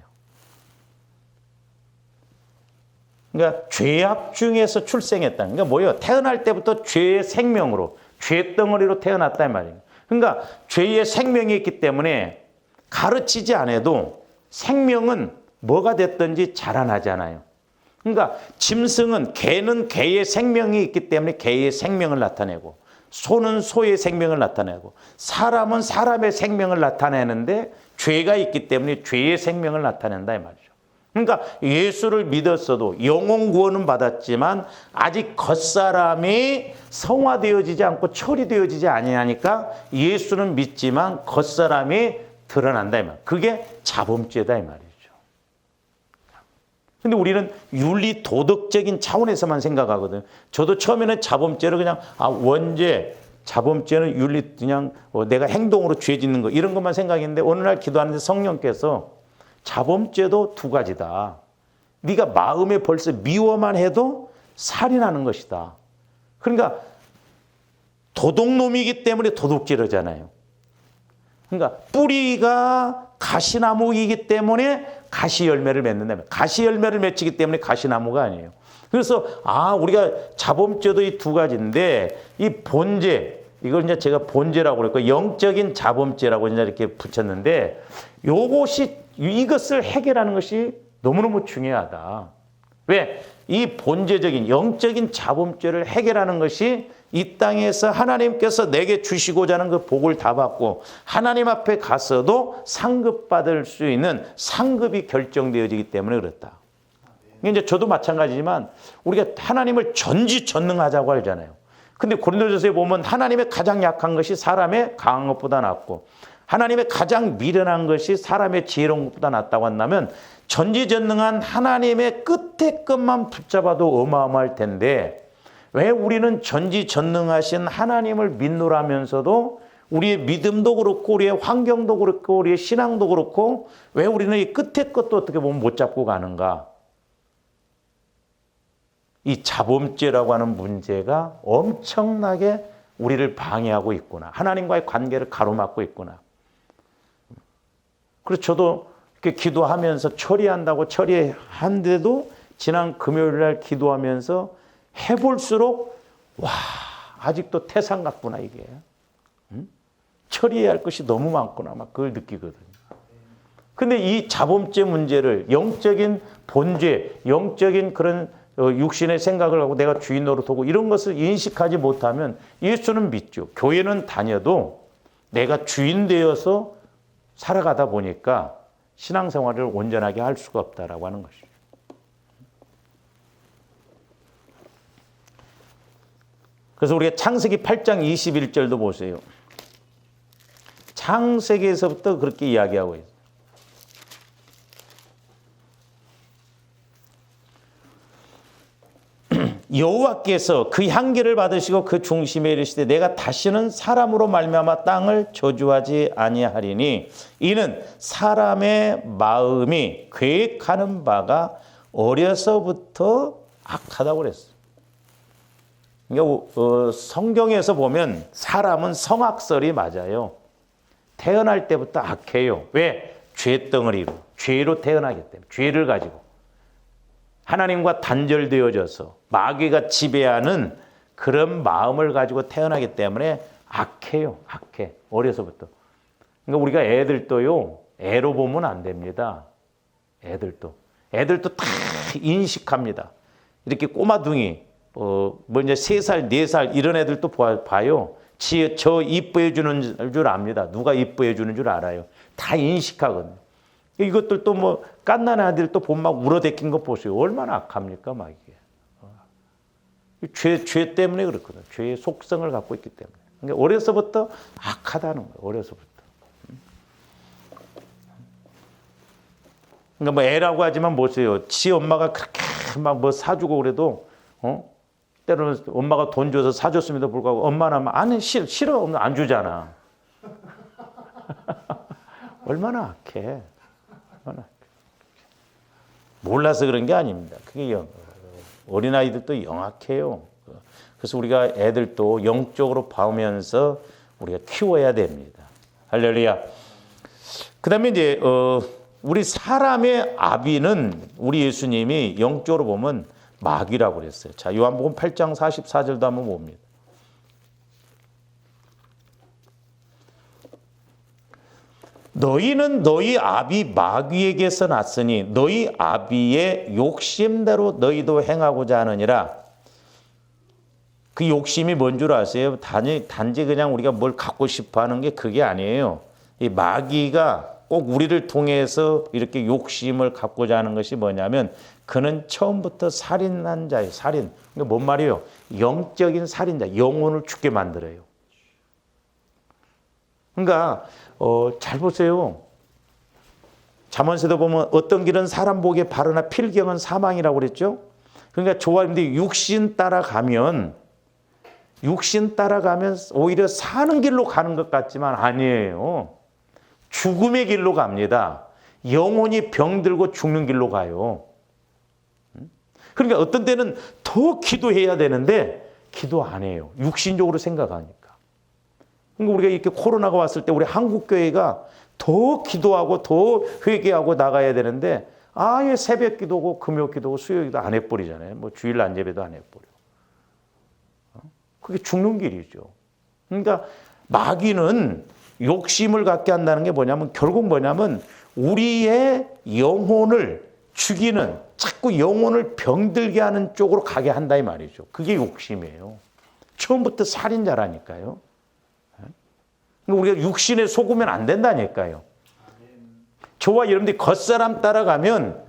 그러니까 죄악 중에서 출생했다. 그러니까 뭐예요? 태어날 때부터 죄의 생명으로, 죄덩어리로 태어났다 이 말이에요. 그러니까 죄의 생명이 있기 때문에 가르치지 않아도 생명은 뭐가 됐든지 자라나잖아요. 그러니까 짐승은, 개는 개의 생명이 있기 때문에 개의 생명을 나타내고, 소는 소의 생명을 나타내고, 사람은 사람의 생명을 나타내는데 죄가 있기 때문에 죄의 생명을 나타낸다 이 말이죠. 그러니까 예수를 믿었어도 영혼 구원은 받았지만 아직 겉사람이 성화되어지지 않고 처리되어지지 아니하니까 예수는 믿지만 겉사람이 드러난다 이 말. 그게 자범죄다 이 말이죠. 근데 우리는 윤리 도덕적인 차원에서만 생각하거든요. 저도 처음에는 자범죄를 그냥 원죄, 자범죄는 윤리 그냥 내가 행동으로 죄 짓는 거 이런 것만 생각했는데, 어느 날 기도하는데 성령께서 자범죄도 두 가지다. 네가 마음에 벌써 미워만 해도 살인하는 것이다. 그러니까 도둑놈이기 때문에 도둑질하잖아요. 그러니까 뿌리가 가시나무이기 때문에 가시 열매를 맺는다. 가시 열매를 맺히기 때문에 가시나무가 아니에요. 그래서 우리가 자범죄도 이 두 가지인데 이 본죄, 이걸 이제 제가 본죄라고 그랬고 영적인 자범죄라고 이제 이렇게 붙였는데 이것을 해결하는 것이 너무너무 중요하다. 왜? 이 본죄적인 영적인 자범죄를 해결하는 것이 이 땅에서 하나님께서 내게 주시고자 하는 그 복을 다 받고 하나님 앞에 가서도 상급받을 수 있는 상급이 결정되어지기 때문에 그렇다. 이제 저도 마찬가지지만 우리가 하나님을 전지전능하자고 하잖아요. 근데 고린도전서에 보면 하나님의 가장 약한 것이 사람의 강한 것보다 낫고 하나님의 가장 미련한 것이 사람의 지혜로운 것보다 낫다고 한다면 전지전능한 하나님의 끝에 끝만 붙잡아도 어마어마할 텐데 왜 우리는 전지전능하신 하나님을 믿노라면서도 우리의 믿음도 그렇고 우리의 환경도 그렇고 우리의 신앙도 그렇고 왜 우리는 이 끝에 것도 어떻게 보면 못 잡고 가는가? 이 자범죄라고 하는 문제가 엄청나게 우리를 방해하고 있구나. 하나님과의 관계를 가로막고 있구나. 그래서 저도 이렇게 기도하면서 처리한다고 처리한데도 지난 금요일 날 기도하면서 해볼수록 아직도 태산 같구나 이게. 처리해야 할 것이 너무 많구나 막 그걸 느끼거든요. 근데 이 자범죄 문제를 영적인 본죄, 영적인 그런 육신의 생각을 하고 내가 주인 노릇하고 이런 것을 인식하지 못하면 예수는 믿죠. 교회는 다녀도 내가 주인 되어서 살아가다 보니까 신앙생활을 온전하게 할 수가 없다라고 하는 것이죠. 그래서 우리가 창세기 8장 21절도 보세요. 창세기에서부터 그렇게 이야기하고 있어요. 여호와께서 그 향기를 받으시고 그 중심에 이르시되 내가 다시는 사람으로 말미암아 땅을 저주하지 아니하리니 이는 사람의 마음이 계획하는 바가 어려서부터 악하다고 그랬어요. 그러니까 성경에서 보면 사람은 성악설이 맞아요. 태어날 때부터 악해요. 왜? 죄덩어리로 죄로 태어나기 때문에 죄를 가지고 하나님과 단절되어져서 마귀가 지배하는 그런 마음을 가지고 태어나기 때문에 악해요. 악해. 어려서부터. 그러니까 우리가 애들도요. 애로 보면 안 됩니다. 애들도 다 인식합니다. 이렇게 꼬마둥이 이제 3살, 4살 이런 애들도 봐요. 저 이뻐해 주는 줄 압니다. 누가 이뻐해 주는 줄 알아요. 다 인식하거든요. 이것들도 뭐 갓난 아들도 보면 막 울어대낀 거 보세요. 얼마나 악합니까, 막 이게. 죄 때문에 그렇거든. 죄의 속성을 갖고 있기 때문에. 그러니까 어려서부터 악하다는 거예요. 어려서부터. 그러니까 뭐 애라고 하지만 보세요. 지 엄마가 그렇게 막 뭐 사주고 그래도 때로는 엄마가 돈 줘서 사줬음에도 불구하고 엄마는 아니 싫어 안 주잖아. 얼마나 악해. 몰라서 그런 게 아닙니다. 그게 어린아이들도 영악해요. 그래서 우리가 애들도 영적으로 봐오면서 우리가 키워야 됩니다. 할렐루야. 그 다음에 이제 우리 사람의 아비는 우리 예수님이 영적으로 보면 마귀라고 그랬어요. 자, 요한복음 8장 44절도 한번 봅니다. 너희는 너희 아비 마귀에게서 났으니 너희 아비의 욕심대로 너희도 행하고자 하느니라. 그 욕심이 뭔 줄 아세요? 단지 그냥 우리가 뭘 갖고 싶어 하는 게 그게 아니에요. 이 마귀가 꼭 우리를 통해서 이렇게 욕심을 갖고자 하는 것이 뭐냐면 그는 처음부터 살인한 자예요. 살인. 그러니까 뭔 말이에요? 영적인 살인자. 영혼을 죽게 만들어요. 그러니까 잘 보세요. 잠언서도 보면 어떤 길은 사람 보기에 바르나 필경은 사망이라고 그랬죠. 그러니까 좋아하는데 육신 따라가면 오히려 사는 길로 가는 것 같지만 아니에요. 죽음의 길로 갑니다. 영혼이 병들고 죽는 길로 가요. 그러니까 어떤 때는 더 기도해야 되는데 기도 안 해요. 육신적으로 생각하니까. 그러니까 우리가 이렇게 코로나가 왔을 때 우리 한국교회가 더 기도하고 더 회개하고 나가야 되는데 아예 새벽 기도고 금요 기도고 수요 기도 안 해버리잖아요. 뭐 주일 안 예배도 안 해버려. 그게 죽는 길이죠. 그러니까 마귀는 욕심을 갖게 한다는 게 뭐냐면 결국 뭐냐면 우리의 영혼을 죽이는 자꾸 영혼을 병들게 하는 쪽으로 가게 한다 이 말이죠. 그게 욕심이에요. 처음부터 살인자라니까요. 우리가 육신에 속으면 안 된다니까요. 저와 여러분들이 겉사람 따라가면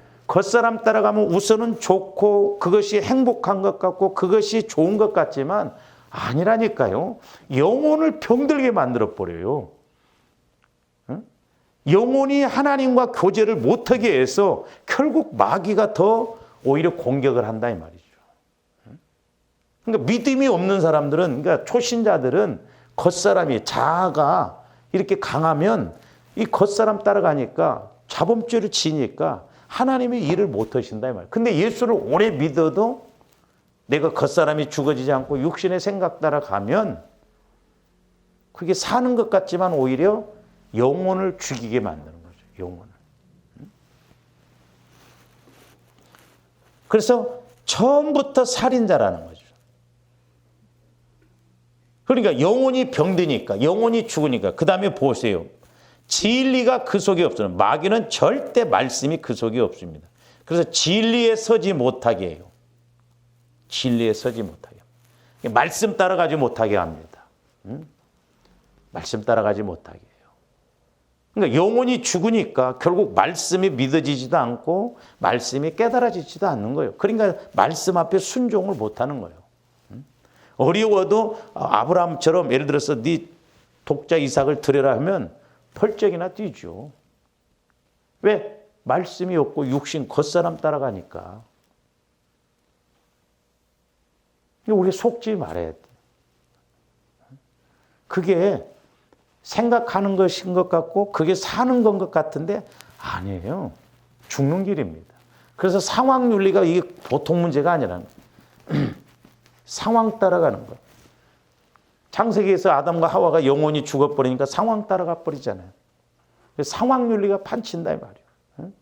우선은 좋고 그것이 행복한 것 같고 그것이 좋은 것 같지만 아니라니까요. 영혼을 병들게 만들어버려요. 영혼이 하나님과 교제를 못하게 해서 결국 마귀가 더 오히려 공격을 한다 이 말이죠. 그러니까 믿음이 없는 사람들은, 그러니까 초신자들은 겉사람이 자아가 이렇게 강하면 이 겉사람 따라가니까 자범죄를 지니까 하나님이 일을 못 하신다 이 말이에요. 근데 예수를 오래 믿어도 내가 겉사람이 죽어지지 않고 육신의 생각 따라가면 그게 사는 것 같지만 오히려 영혼을 죽이게 만드는 거죠. 영혼을. 그래서 처음부터 살인자라는 거죠. 그러니까 영혼이 병드니까, 영혼이 죽으니까. 그 다음에 보세요. 진리가 그 속에 없어요. 마귀는 절대 말씀이 그 속에 없습니다. 그래서 진리에 서지 못하게 해요. 진리에 서지 못하게 합니다. 말씀 따라가지 못하게 합니다. 말씀 따라가지 못하게 해요. 그러니까 영혼이 죽으니까 결국 말씀이 믿어지지도 않고 말씀이 깨달아지지도 않는 거예요. 그러니까 말씀 앞에 순종을 못하는 거예요. 어려워도 아브라함처럼 예를 들어서 네 독자 이삭을 드려라 하면 펄쩍이나 뛰죠. 왜? 말씀이 없고 육신 겉사람 따라가니까. 우리가 속지 말아야 돼. 그게 생각하는 것인 것 같고 그게 사는 건 것 같은데 아니에요. 죽는 길입니다. 그래서 상황윤리가 이게 보통 문제가 아니라는 거예요. 상황 따라가는 거예요. 창세기에서 아담과 하와가 영혼이 죽어버리니까 상황 따라가 버리잖아요. 상황윤리가 판친다 이 말이에요.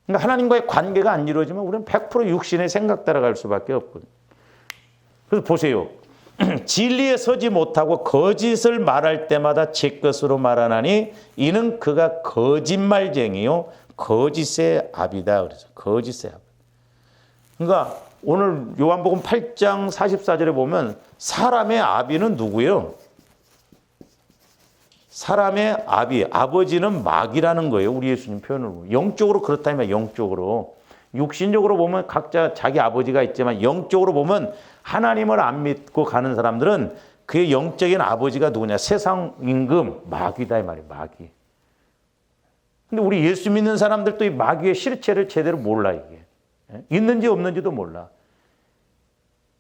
그러니까 하나님과의 관계가 안 이루어지면 우리는 100% 육신의 생각 따라갈 수밖에 없거든요. 그래서 보세요. 진리에 서지 못하고 거짓을 말할 때마다 제 것으로 말하나니 이는 그가 거짓말쟁이요 거짓의 아비다. 그래서 거짓의 아비. 그러니까 오늘 요한복음 8장 44절에 보면 사람의 아비는 누구예요? 사람의 아비, 아버지는 마귀라는 거예요. 우리 예수님 표현으로. 영적으로 그렇다면 영적으로. 육신적으로 보면 각자 자기 아버지가 있지만 영적으로 보면 하나님을 안 믿고 가는 사람들은 그의 영적인 아버지가 누구냐? 세상 임금 마귀다 이 말이에요. 마귀. 근데 우리 예수 믿는 사람들도 이 마귀의 실체를 제대로 몰라 이게. 있는지 없는지도 몰라.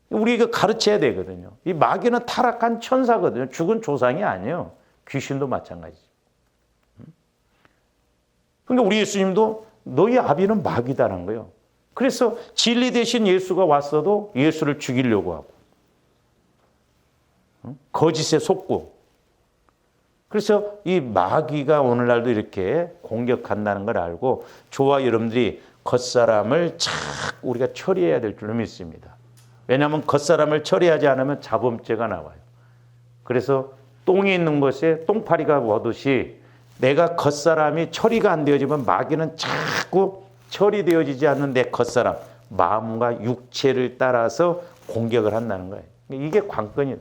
우리가 가르쳐야 되거든요. 이 마귀는 타락한 천사거든요. 죽은 조상이 아니에요. 귀신도 마찬가지죠. 그러니까 우리 예수님도 너희 아비는 마귀다라는 거예요. 그래서 진리 대신 예수가 왔어도 예수를 죽이려고 하고 거짓에 속고 그래서 이 마귀가 오늘날도 이렇게 공격한다는 걸 알고 저와 여러분들이 겉사람을 자꾸 우리가 처리해야 될 줄로 믿습니다. 왜냐하면 겉사람을 처리하지 않으면 자범죄가 나와요. 그래서 똥이 있는 곳에 똥파리가 오듯이 내가 겉사람이 처리가 안 되어지면 마귀는 자꾸 처리되어지지 않는 내 겉사람, 마음과 육체를 따라서 공격을 한다는 거예요. 이게 관건이에요.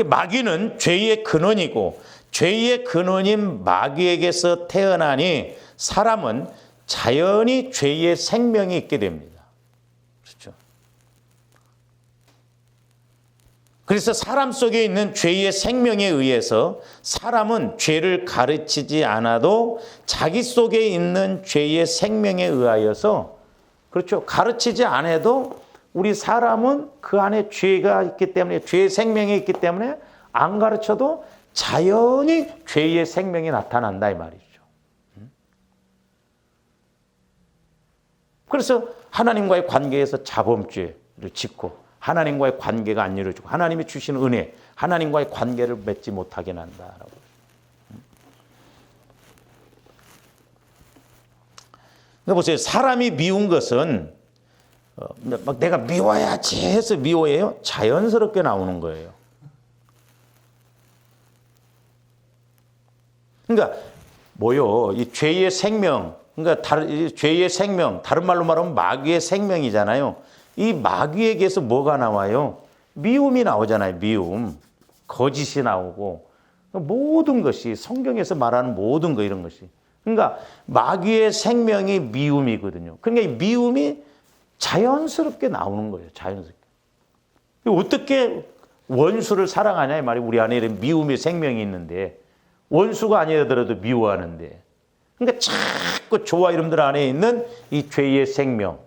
마귀는 죄의 근원이고 죄의 근원인 마귀에게서 태어나니 사람은 자연히 죄의 생명이 있게 됩니다. 그렇죠? 그래서 사람 속에 있는 죄의 생명에 의해서 사람은 죄를 가르치지 않아도 자기 속에 있는 죄의 생명에 의하여서 그렇죠. 가르치지 않아도 우리 사람은 그 안에 죄가 있기 때문에 죄의 생명이 있기 때문에 안 가르쳐도 자연히 죄의 생명이 나타난다 이 말이죠. 그래서 하나님과의 관계에서 자범죄를 짓고 하나님과의 관계가 안 이루어지고 하나님이 주시는 은혜, 하나님과의 관계를 맺지 못하게 한다라고. 그러니까 보세요. 사람이 미운 것은 막 내가 미워야지 해서 미워해요? 자연스럽게 나오는 거예요. 그러니까 뭐요? 이 죄의 생명, 그러니까 죄의 생명, 다른 말로 말하면 마귀의 생명이잖아요. 이 마귀에게서 뭐가 나와요? 미움이 나오잖아요. 미움, 거짓이 나오고 모든 것이 성경에서 말하는 모든 거 이런 것이. 그러니까 마귀의 생명이 미움이거든요. 그러니까 이 미움이 자연스럽게 나오는 거예요. 자연스럽게. 어떻게 원수를 사랑하냐 이 말이 우리 안에 이런 미움의 생명이 있는데 원수가 아니더라도 미워하는데 그러니까 자꾸 저와 여러분들 안에 있는 이 죄의 생명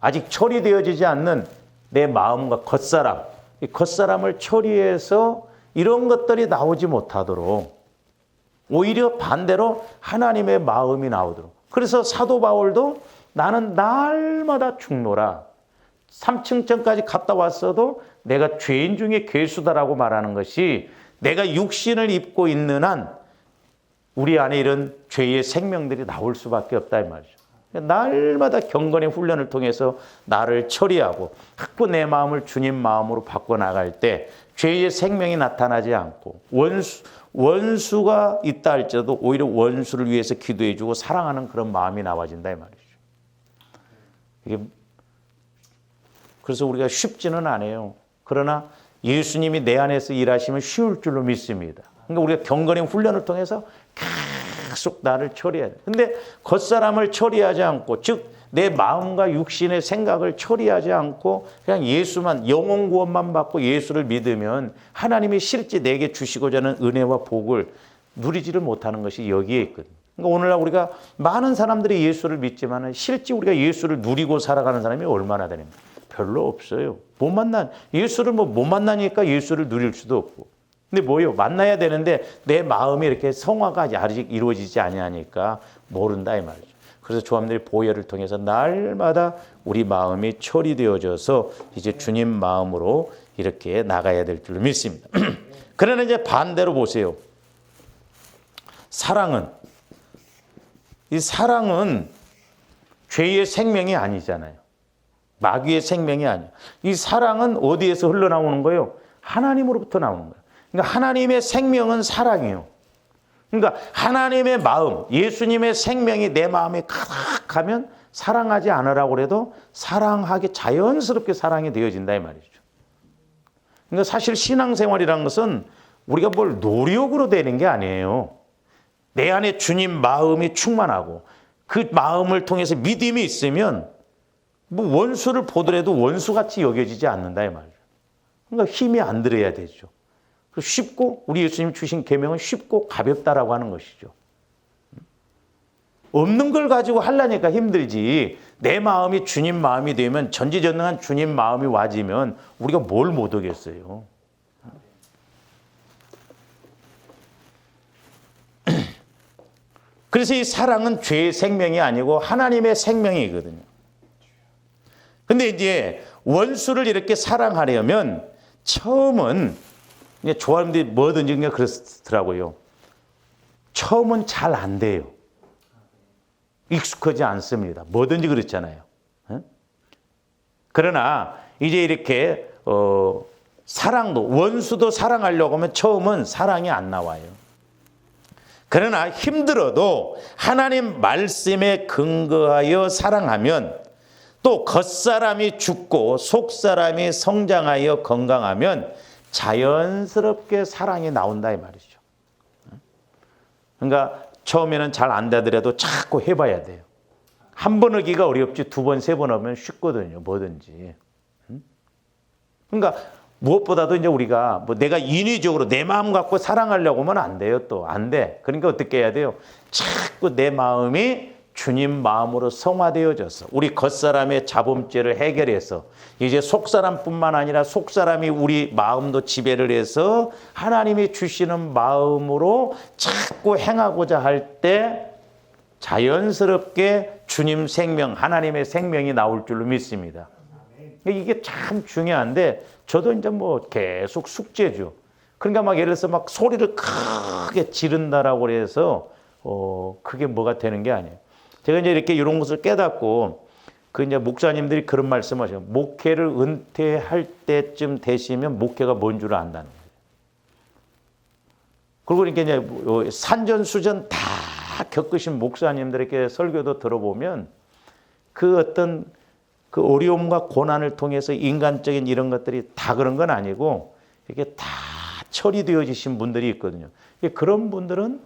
아직 처리되어지지 않는 내 마음과 겉사람 이 겉사람을 처리해서 이런 것들이 나오지 못하도록 오히려 반대로 하나님의 마음이 나오도록. 그래서 사도 바울도 나는 날마다 죽노라. 3층전까지 갔다 왔어도 내가 죄인 중에 괴수다라고 말하는 것이 내가 육신을 입고 있는 한 우리 안에 이런 죄의 생명들이 나올 수밖에 없다 이 말이죠. 날마다 경건의 훈련을 통해서 나를 처리하고 자꾸 내 마음을 주님 마음으로 바꿔나갈 때 죄의 생명이 나타나지 않고 원수가 있다 할지라도 오히려 원수를 위해서 기도해주고 사랑하는 그런 마음이 나와진다 이 말이죠. 이게 그래서 우리가 쉽지는 않아요. 그러나 예수님이 내 안에서 일하시면 쉬울 줄로 믿습니다. 그러니까 우리가 경건의 훈련을 통해서 계속 나를 처리해야 돼. 근데 겉사람을 처리하지 않고 즉 내 마음과 육신의 생각을 처리하지 않고 그냥 예수만 영혼 구원만 받고 예수를 믿으면 하나님이 실제 내게 주시고자 하는 은혜와 복을 누리지를 못하는 것이 여기에 있거든요. 그러니까 오늘날 우리가 많은 사람들이 예수를 믿지만 실제 우리가 예수를 누리고 살아가는 사람이 얼마나 되는가? 별로 없어요. 예수를 못 만나니까 예수를 누릴 수도 없고. 근데 뭐요? 만나야 되는데 내 마음이 이렇게 성화가 아직 이루어지지 아니하니까 모른다 이 말이죠. 그래서 조합들이 보혈을 통해서 날마다 우리 마음이 처리되어져서 이제 주님 마음으로 이렇게 나가야 될 줄로 믿습니다. 그러나 이제 반대로 보세요. 이 사랑은 죄의 생명이 아니잖아요. 마귀의 생명이 아니에요. 이 사랑은 어디에서 흘러나오는 거예요? 하나님으로부터 나오는 거예요. 그러니까 하나님의 생명은 사랑이에요. 그러니까 하나님의 마음, 예수님의 생명이 내 마음에 가득하면 사랑하지 않으라고 해도 사랑하게 자연스럽게 사랑이 되어진다 이 말이죠. 그러니까 사실 신앙생활이라는 것은 우리가 뭘 노력으로 되는 게 아니에요. 내 안에 주님 마음이 충만하고 그 마음을 통해서 믿음이 있으면 뭐 원수를 보더라도 원수같이 여겨지지 않는다 이 말이죠. 그러니까 힘이 안 들어야 되죠. 쉽고 우리 예수님 주신 계명은 쉽고 가볍다라고 하는 것이죠. 없는 걸 가지고 하려니까 힘들지 내 마음이 주님 마음이 되면 전지전능한 주님 마음이 와지면 우리가 뭘 못 하겠어요. 그래서 이 사랑은 죄의 생명이 아니고 하나님의 생명이거든요. 근데 이제 원수를 이렇게 사랑하려면 처음은 조합들이 뭐든지 그냥 그렇더라고요. 처음은 잘 안 돼요. 익숙하지 않습니다. 뭐든지 그렇잖아요. 그러나 이제 이렇게 사랑도 원수도 사랑하려고 하면 처음은 사랑이 안 나와요. 그러나 힘들어도 하나님 말씀에 근거하여 사랑하면 또 겉사람이 죽고 속사람이 성장하여 건강하면 자연스럽게 사랑이 나온다 이 말이죠. 그러니까 처음에는 잘 안 되더라도 자꾸 해봐야 돼요. 한 번 하기가 어렵지 두 번, 세 번 하면 쉽거든요. 뭐든지. 그러니까 무엇보다도 이제 우리가 뭐 내가 인위적으로 내 마음 갖고 사랑하려고 하면 안 돼요. 또 안 돼. 그러니까 어떻게 해야 돼요? 자꾸 내 마음이 주님 마음으로 성화되어져서 우리 겉사람의 자범죄를 해결해서 이제 속사람뿐만 아니라 속사람이 우리 마음도 지배를 해서 하나님이 주시는 마음으로 자꾸 행하고자 할 때 자연스럽게 주님 생명, 하나님의 생명이 나올 줄로 믿습니다. 이게 참 중요한데 저도 이제 뭐 계속 숙제죠. 그러니까 막 예를 들어서 막 소리를 크게 지른다라고 해서 그게 뭐가 되는 게 아니에요. 제가 이제 이렇게 이런 것을 깨닫고 그 이제 목사님들이 그런 말씀하셔요. 목회를 은퇴할 때쯤 되시면 목회가 뭔 줄 안다는 거예요. 그리고 이렇게 이제 산전수전 다 겪으신 목사님들에게 설교도 들어보면 그 어떤 그 어려움과 고난을 통해서 인간적인 이런 것들이 다 그런 건 아니고 이게 다 처리되어지신 분들이 있거든요. 그런 분들은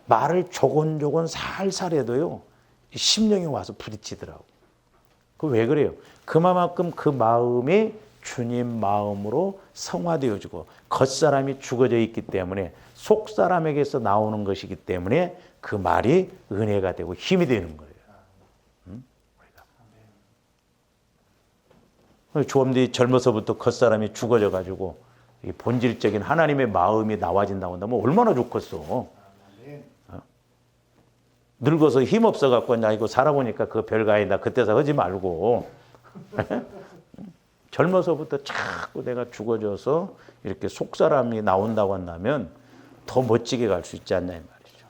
말을 조곤조곤 살살 해도요, 심령이 와서 부딪히더라고. 그 왜 그래요? 그만큼 그 마음이 주님 마음으로 성화되어지고 겉사람이 죽어져 있기 때문에 속사람에게서 나오는 것이기 때문에 그 말이 은혜가 되고 힘이 되는 거예요. 조엄들이 젊어서부터 겉사람이 죽어져 가지고 본질적인 하나님의 마음이 나와진다고 한다면 얼마나 좋겠어. 늙어서 힘없어 갖고 이거 살아보니까 그거 별거 아니다. 그때서 하지 말고 젊어서부터 자꾸 내가 죽어져서 이렇게 속사람이 나온다고 한다면 더 멋지게 갈 수 있지 않냐 이 말이죠.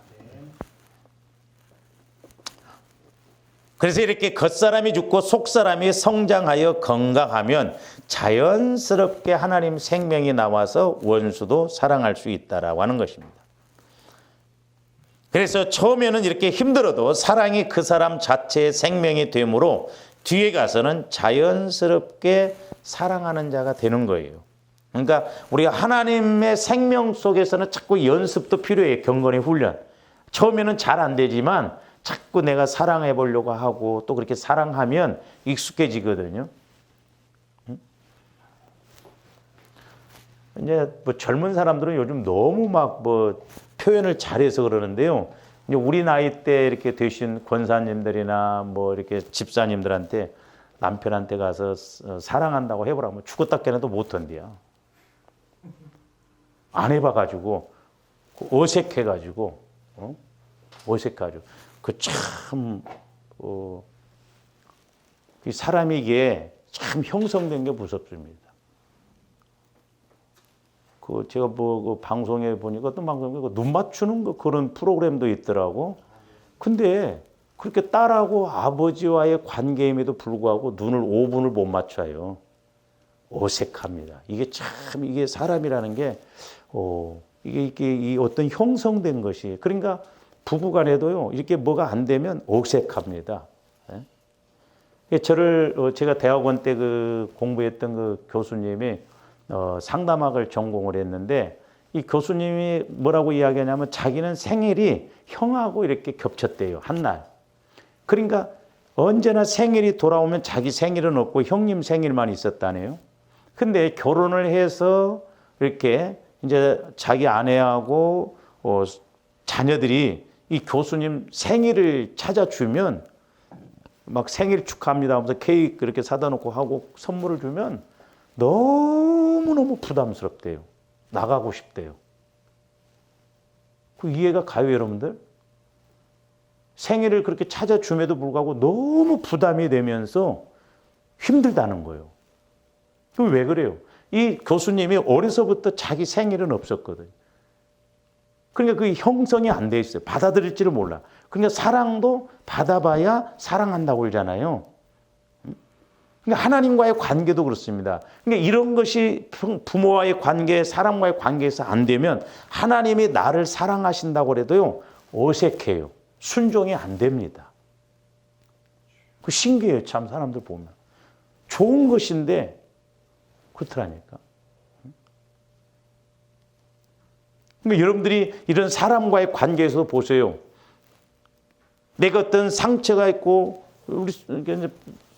그래서 이렇게 겉사람이 죽고 속사람이 성장하여 건강하면 자연스럽게 하나님 생명이 나와서 원수도 사랑할 수 있다라고 하는 것입니다. 그래서 처음에는 이렇게 힘들어도 사랑이 그 사람 자체의 생명이 되므로 뒤에 가서는 자연스럽게 사랑하는 자가 되는 거예요. 그러니까 우리가 하나님의 생명 속에서는 자꾸 연습도 필요해요. 경건의 훈련. 처음에는 잘 안 되지만 자꾸 내가 사랑해 보려고 하고 또 그렇게 사랑하면 익숙해지거든요. 이제 뭐 젊은 사람들은 요즘 너무 막 뭐 표현을 잘해서 그러는데요. 이제 우리 나이 때 이렇게 되신 권사님들이나 뭐 이렇게 집사님들한테 남편한테 가서 사랑한다고 해보라고 하면 죽었다 깨나도 못한대요. 안 해봐가지고 어색해가지고 어색하죠. 그 참 이 사람이 이게 참 형성된 게 무섭습니다. 그 제가 뭐 방송에 보니까 어떤 방송에 눈 맞추는 거 그런 프로그램도 있더라고. 근데 그렇게 딸하고 아버지와의 관계임에도 불구하고 눈을 5분을 못 맞춰요. 어색합니다. 이게 참 이게 사람이라는 게 이게 이 어떤 형성된 것이 그러니까 부부간에도요 이렇게 뭐가 안 되면 어색합니다. 저를 제가 대학원 때 그 공부했던 그 교수님이 상담학을 전공을 했는데 이 교수님이 뭐라고 이야기하냐면 자기는 생일이 형하고 이렇게 겹쳤대요. 한 날. 그러니까 언제나 생일이 돌아오면 자기 생일은 없고 형님 생일만 있었다네요. 근데 결혼을 해서 이렇게 이제 자기 아내하고 자녀들이 이 교수님 생일을 찾아주면 막 생일 축하합니다 하면서 케이크 이렇게 사다 놓고 하고 선물을 주면 너무너무 부담스럽대요. 나가고 싶대요. 그 이해가 가요, 여러분들? 생일을 그렇게 찾아줌에도 불구하고 너무 부담이 되면서 힘들다는 거예요. 그럼 왜 그래요? 이 교수님이 어려서부터 자기 생일은 없었거든요. 그러니까 그 형성이 안 돼 있어요. 받아들일지를 몰라. 그러니까 사랑도 받아봐야 사랑한다고 그러잖아요. 그러니까 하나님과의 관계도 그렇습니다. 그러니까 이런 것이 부모와의 관계, 사람과의 관계에서 안 되면 하나님이 나를 사랑하신다고 해도요 어색해요. 순종이 안 됩니다. 그 신기해요. 참 사람들 보면. 좋은 것인데 그렇더라니까. 그러니까 여러분들이 이런 사람과의 관계에서 보세요. 내가 어떤 상처가 있고 우리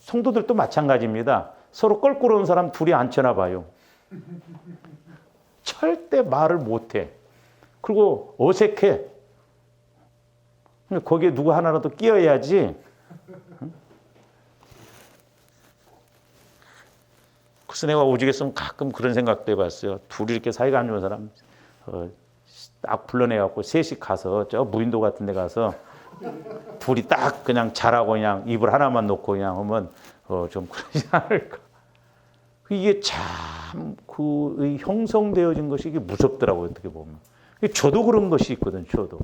성도들도 마찬가지입니다. 서로 껄끄러운 사람 둘이 앉혀나 봐요. 절대 말을 못해. 그리고 어색해. 거기에 누구 하나라도 끼어야지. 그래서 내가 오죽했으면 가끔 그런 생각도 해봤어요. 둘이 이렇게 사이가 안 좋은 사람 딱 불러내갖고 셋이 가서 저 무인도 같은 데 가서 둘이 딱 그냥 잘하고 그냥 입을 하나만 놓고 그냥 하면 좀 그러지 않을까. 이게 참 그 형성되어진 것이 이게 무섭더라고요. 어떻게 보면. 저도 그런 것이 있거든. 저도.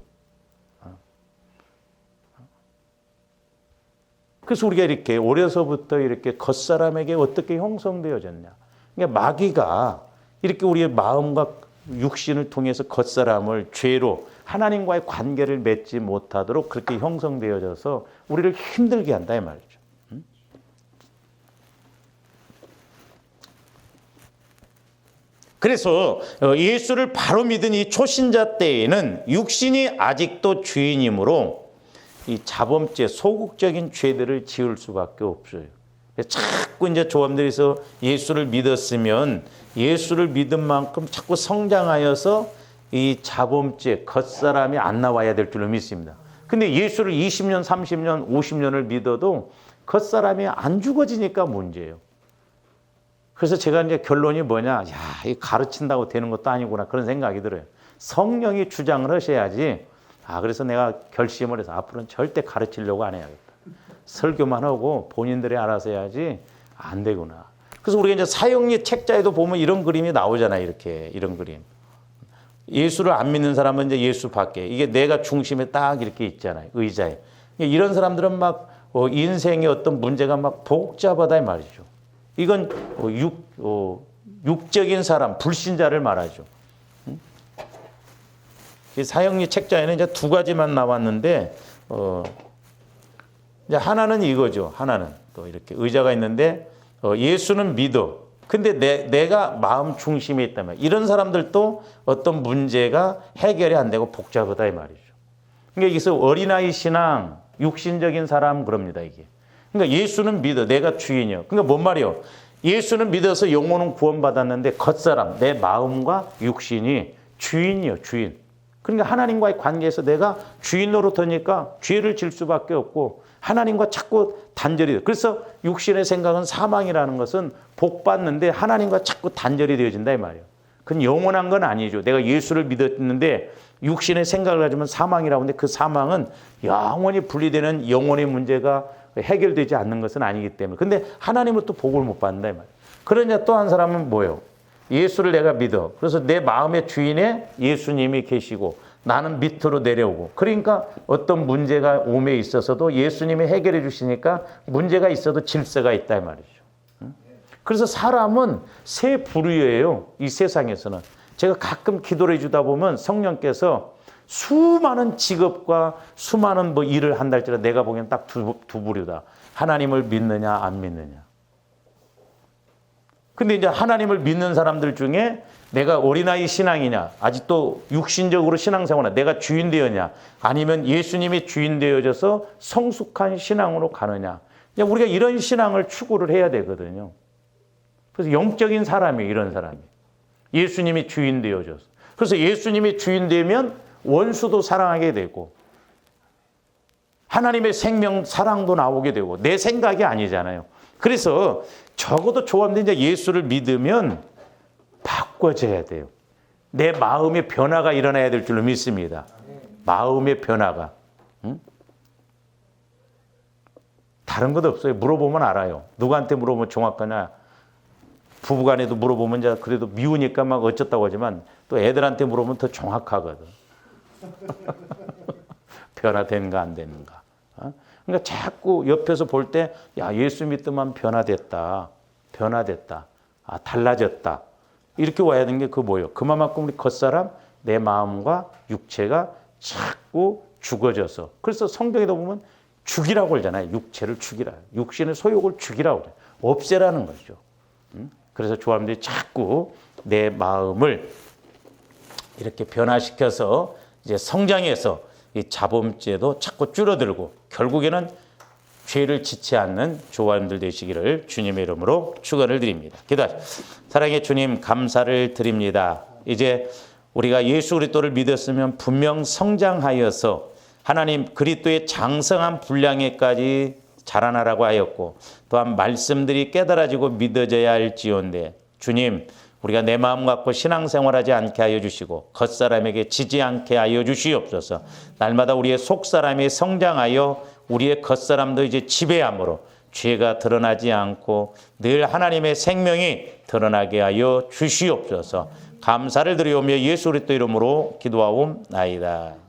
그래서 우리가 이렇게 어려서부터 이렇게 겉사람에게 어떻게 형성되어졌냐. 그러니까 마귀가 이렇게 우리의 마음과 육신을 통해서 겉사람을 죄로 하나님과의 관계를 맺지 못하도록 그렇게 형성되어져서 우리를 힘들게 한다 이 말이죠. 그래서 예수를 바로 믿은 이 초신자 때에는 육신이 아직도 죄인이므로 이 자범죄, 소극적인 죄들을 지을 수밖에 없어요. 자꾸 이제 조함들에서 예수를 믿었으면 예수를 믿은 만큼 자꾸 성장하여서 이 자범죄, 겉사람이 안 나와야 될 줄로 믿습니다. 근데 예수를 20년, 30년, 50년을 믿어도 겉사람이 안 죽어지니까 문제예요. 그래서 제가 이제 결론이 뭐냐, 야, 이 가르친다고 되는 것도 아니구나 그런 생각이 들어요. 성령이 주장을 하셔야지. 그래서 내가 결심을 해서 앞으로는 절대 가르치려고 안 해야겠다. 설교만 하고 본인들이 알아서 해야지 안 되구나. 그래서 우리가 이제 사형리 책자에도 보면 이런 그림이 나오잖아요. 이렇게 이런 그림. 예수를 안 믿는 사람은 이제 예수 밖에 이게 내가 중심에 딱 이렇게 있잖아요. 의자에. 이런 사람들은 막 인생의 어떤 문제가 막 복잡하다 이 말이죠. 이건 육적인 사람, 불신자를 말하죠. 사형리 책자에는 이제 두 가지만 나왔는데, 이제 하나는 이거죠. 하나는 또 이렇게 의자가 있는데, 예수는 믿어. 근데 내가 마음 중심에 있다면 이런 사람들도 어떤 문제가 해결이 안 되고 복잡하다 이 말이죠. 그러니까 여기서 어린아이 신앙, 육신적인 사람 그럽니다 이게. 그러니까 예수는 믿어. 내가 주인이요. 그러니까 뭔 말이요? 예수는 믿어서 영혼은 구원받았는데 겉사람, 내 마음과 육신이 주인이요. 주인. 그러니까 하나님과의 관계에서 내가 주인 노릇하니까 죄를 질 수밖에 없고 하나님과 자꾸 단절이 돼요. 그래서 육신의 생각은 사망이라는 것은 복 받는데 하나님과 자꾸 단절이 되어진다 이 말이에요. 그건 영원한 건 아니죠. 내가 예수를 믿었는데 육신의 생각을 가지면 사망이라고 하는데 그 사망은 영원히 분리되는 영혼의 문제가 해결되지 않는 것은 아니기 때문에. 근데 하나님은 또 복을 못 받는다 이 말이에요. 그러냐 또 한 사람은 뭐예요? 예수를 내가 믿어. 그래서 내 마음의 주인에 예수님이 계시고 나는 밑으로 내려오고. 그러니까 어떤 문제가 오에 있어서도 예수님이 해결해 주시니까 문제가 있어도 질서가 있다 이 말이죠. 그래서 사람은 세 부류예요. 이 세상에서는. 제가 가끔 기도를 해주다 보면 성령께서 수많은 직업과 수많은 뭐 일을 한다 할지라도 내가 보기엔 딱 두 부류다. 하나님을 믿느냐 안 믿느냐. 근데 이제 하나님을 믿는 사람들 중에 내가 어린아이 신앙이냐, 아직도 육신적으로 신앙생활이냐, 내가 주인 되었냐, 아니면 예수님이 주인 되어져서 성숙한 신앙으로 가느냐. 우리가 이런 신앙을 추구를 해야 되거든요. 그래서 영적인 사람이 이런 사람이. 예수님이 주인 되어져서. 그래서 예수님이 주인 되면 원수도 사랑하게 되고 하나님의 생명, 사랑도 나오게 되고 내 생각이 아니잖아요. 그래서 적어도 조합된 이제 예수를 믿으면 바꿔져야 돼요. 내 마음의 변화가 일어나야 될 줄로 믿습니다. 마음의 변화가. 응? 다른 것 없어요. 물어보면 알아요. 누구한테 물어보면 정확하냐. 부부간에도 물어보면 이제 그래도 미우니까 막 어쩌다고 하지만 또 애들한테 물어보면 더 정확하거든. 변화되는가 안 되는가. 그러니까 자꾸 옆에서 볼 때 야 예수 믿더만 변화됐다. 변화됐다. 달라졌다. 이렇게 와야 되는 게 그 뭐예요? 그만큼 우리 겉사람 내 마음과 육체가 자꾸 죽어져서 그래서 성경에도 보면 죽이라고 그러잖아요. 육체를 죽이라. 육신의 소욕을 죽이라고 그래요. 없애라는 거죠. 그래서 조합들이 자꾸 내 마음을 이렇게 변화시켜서 이제 성장해서 이 자범죄도 자꾸 줄어들고 결국에는 죄를 짓지 않는 조합들 되시기를 주님의 이름으로 축원을 드립니다. 기도하시죠. 사랑의 주님 감사를 드립니다. 이제 우리가 예수 그리스도를 믿었으면 분명 성장하여서 하나님 그리스도의 장성한 분량에까지 자라나라고 하였고 또한 말씀들이 깨달아지고 믿어져야 할지언데 주님 우리가 내 마음 갖고 신앙생활하지 않게 하여 주시고 겉사람에게 지지 않게 하여 주시옵소서. 날마다 우리의 속사람이 성장하여 우리의 겉사람도 이제 지배함으로 죄가 드러나지 않고 늘 하나님의 생명이 드러나게 하여 주시옵소서. 감사를 드리오며 예수 그리스도 이름으로 기도하옵나이다.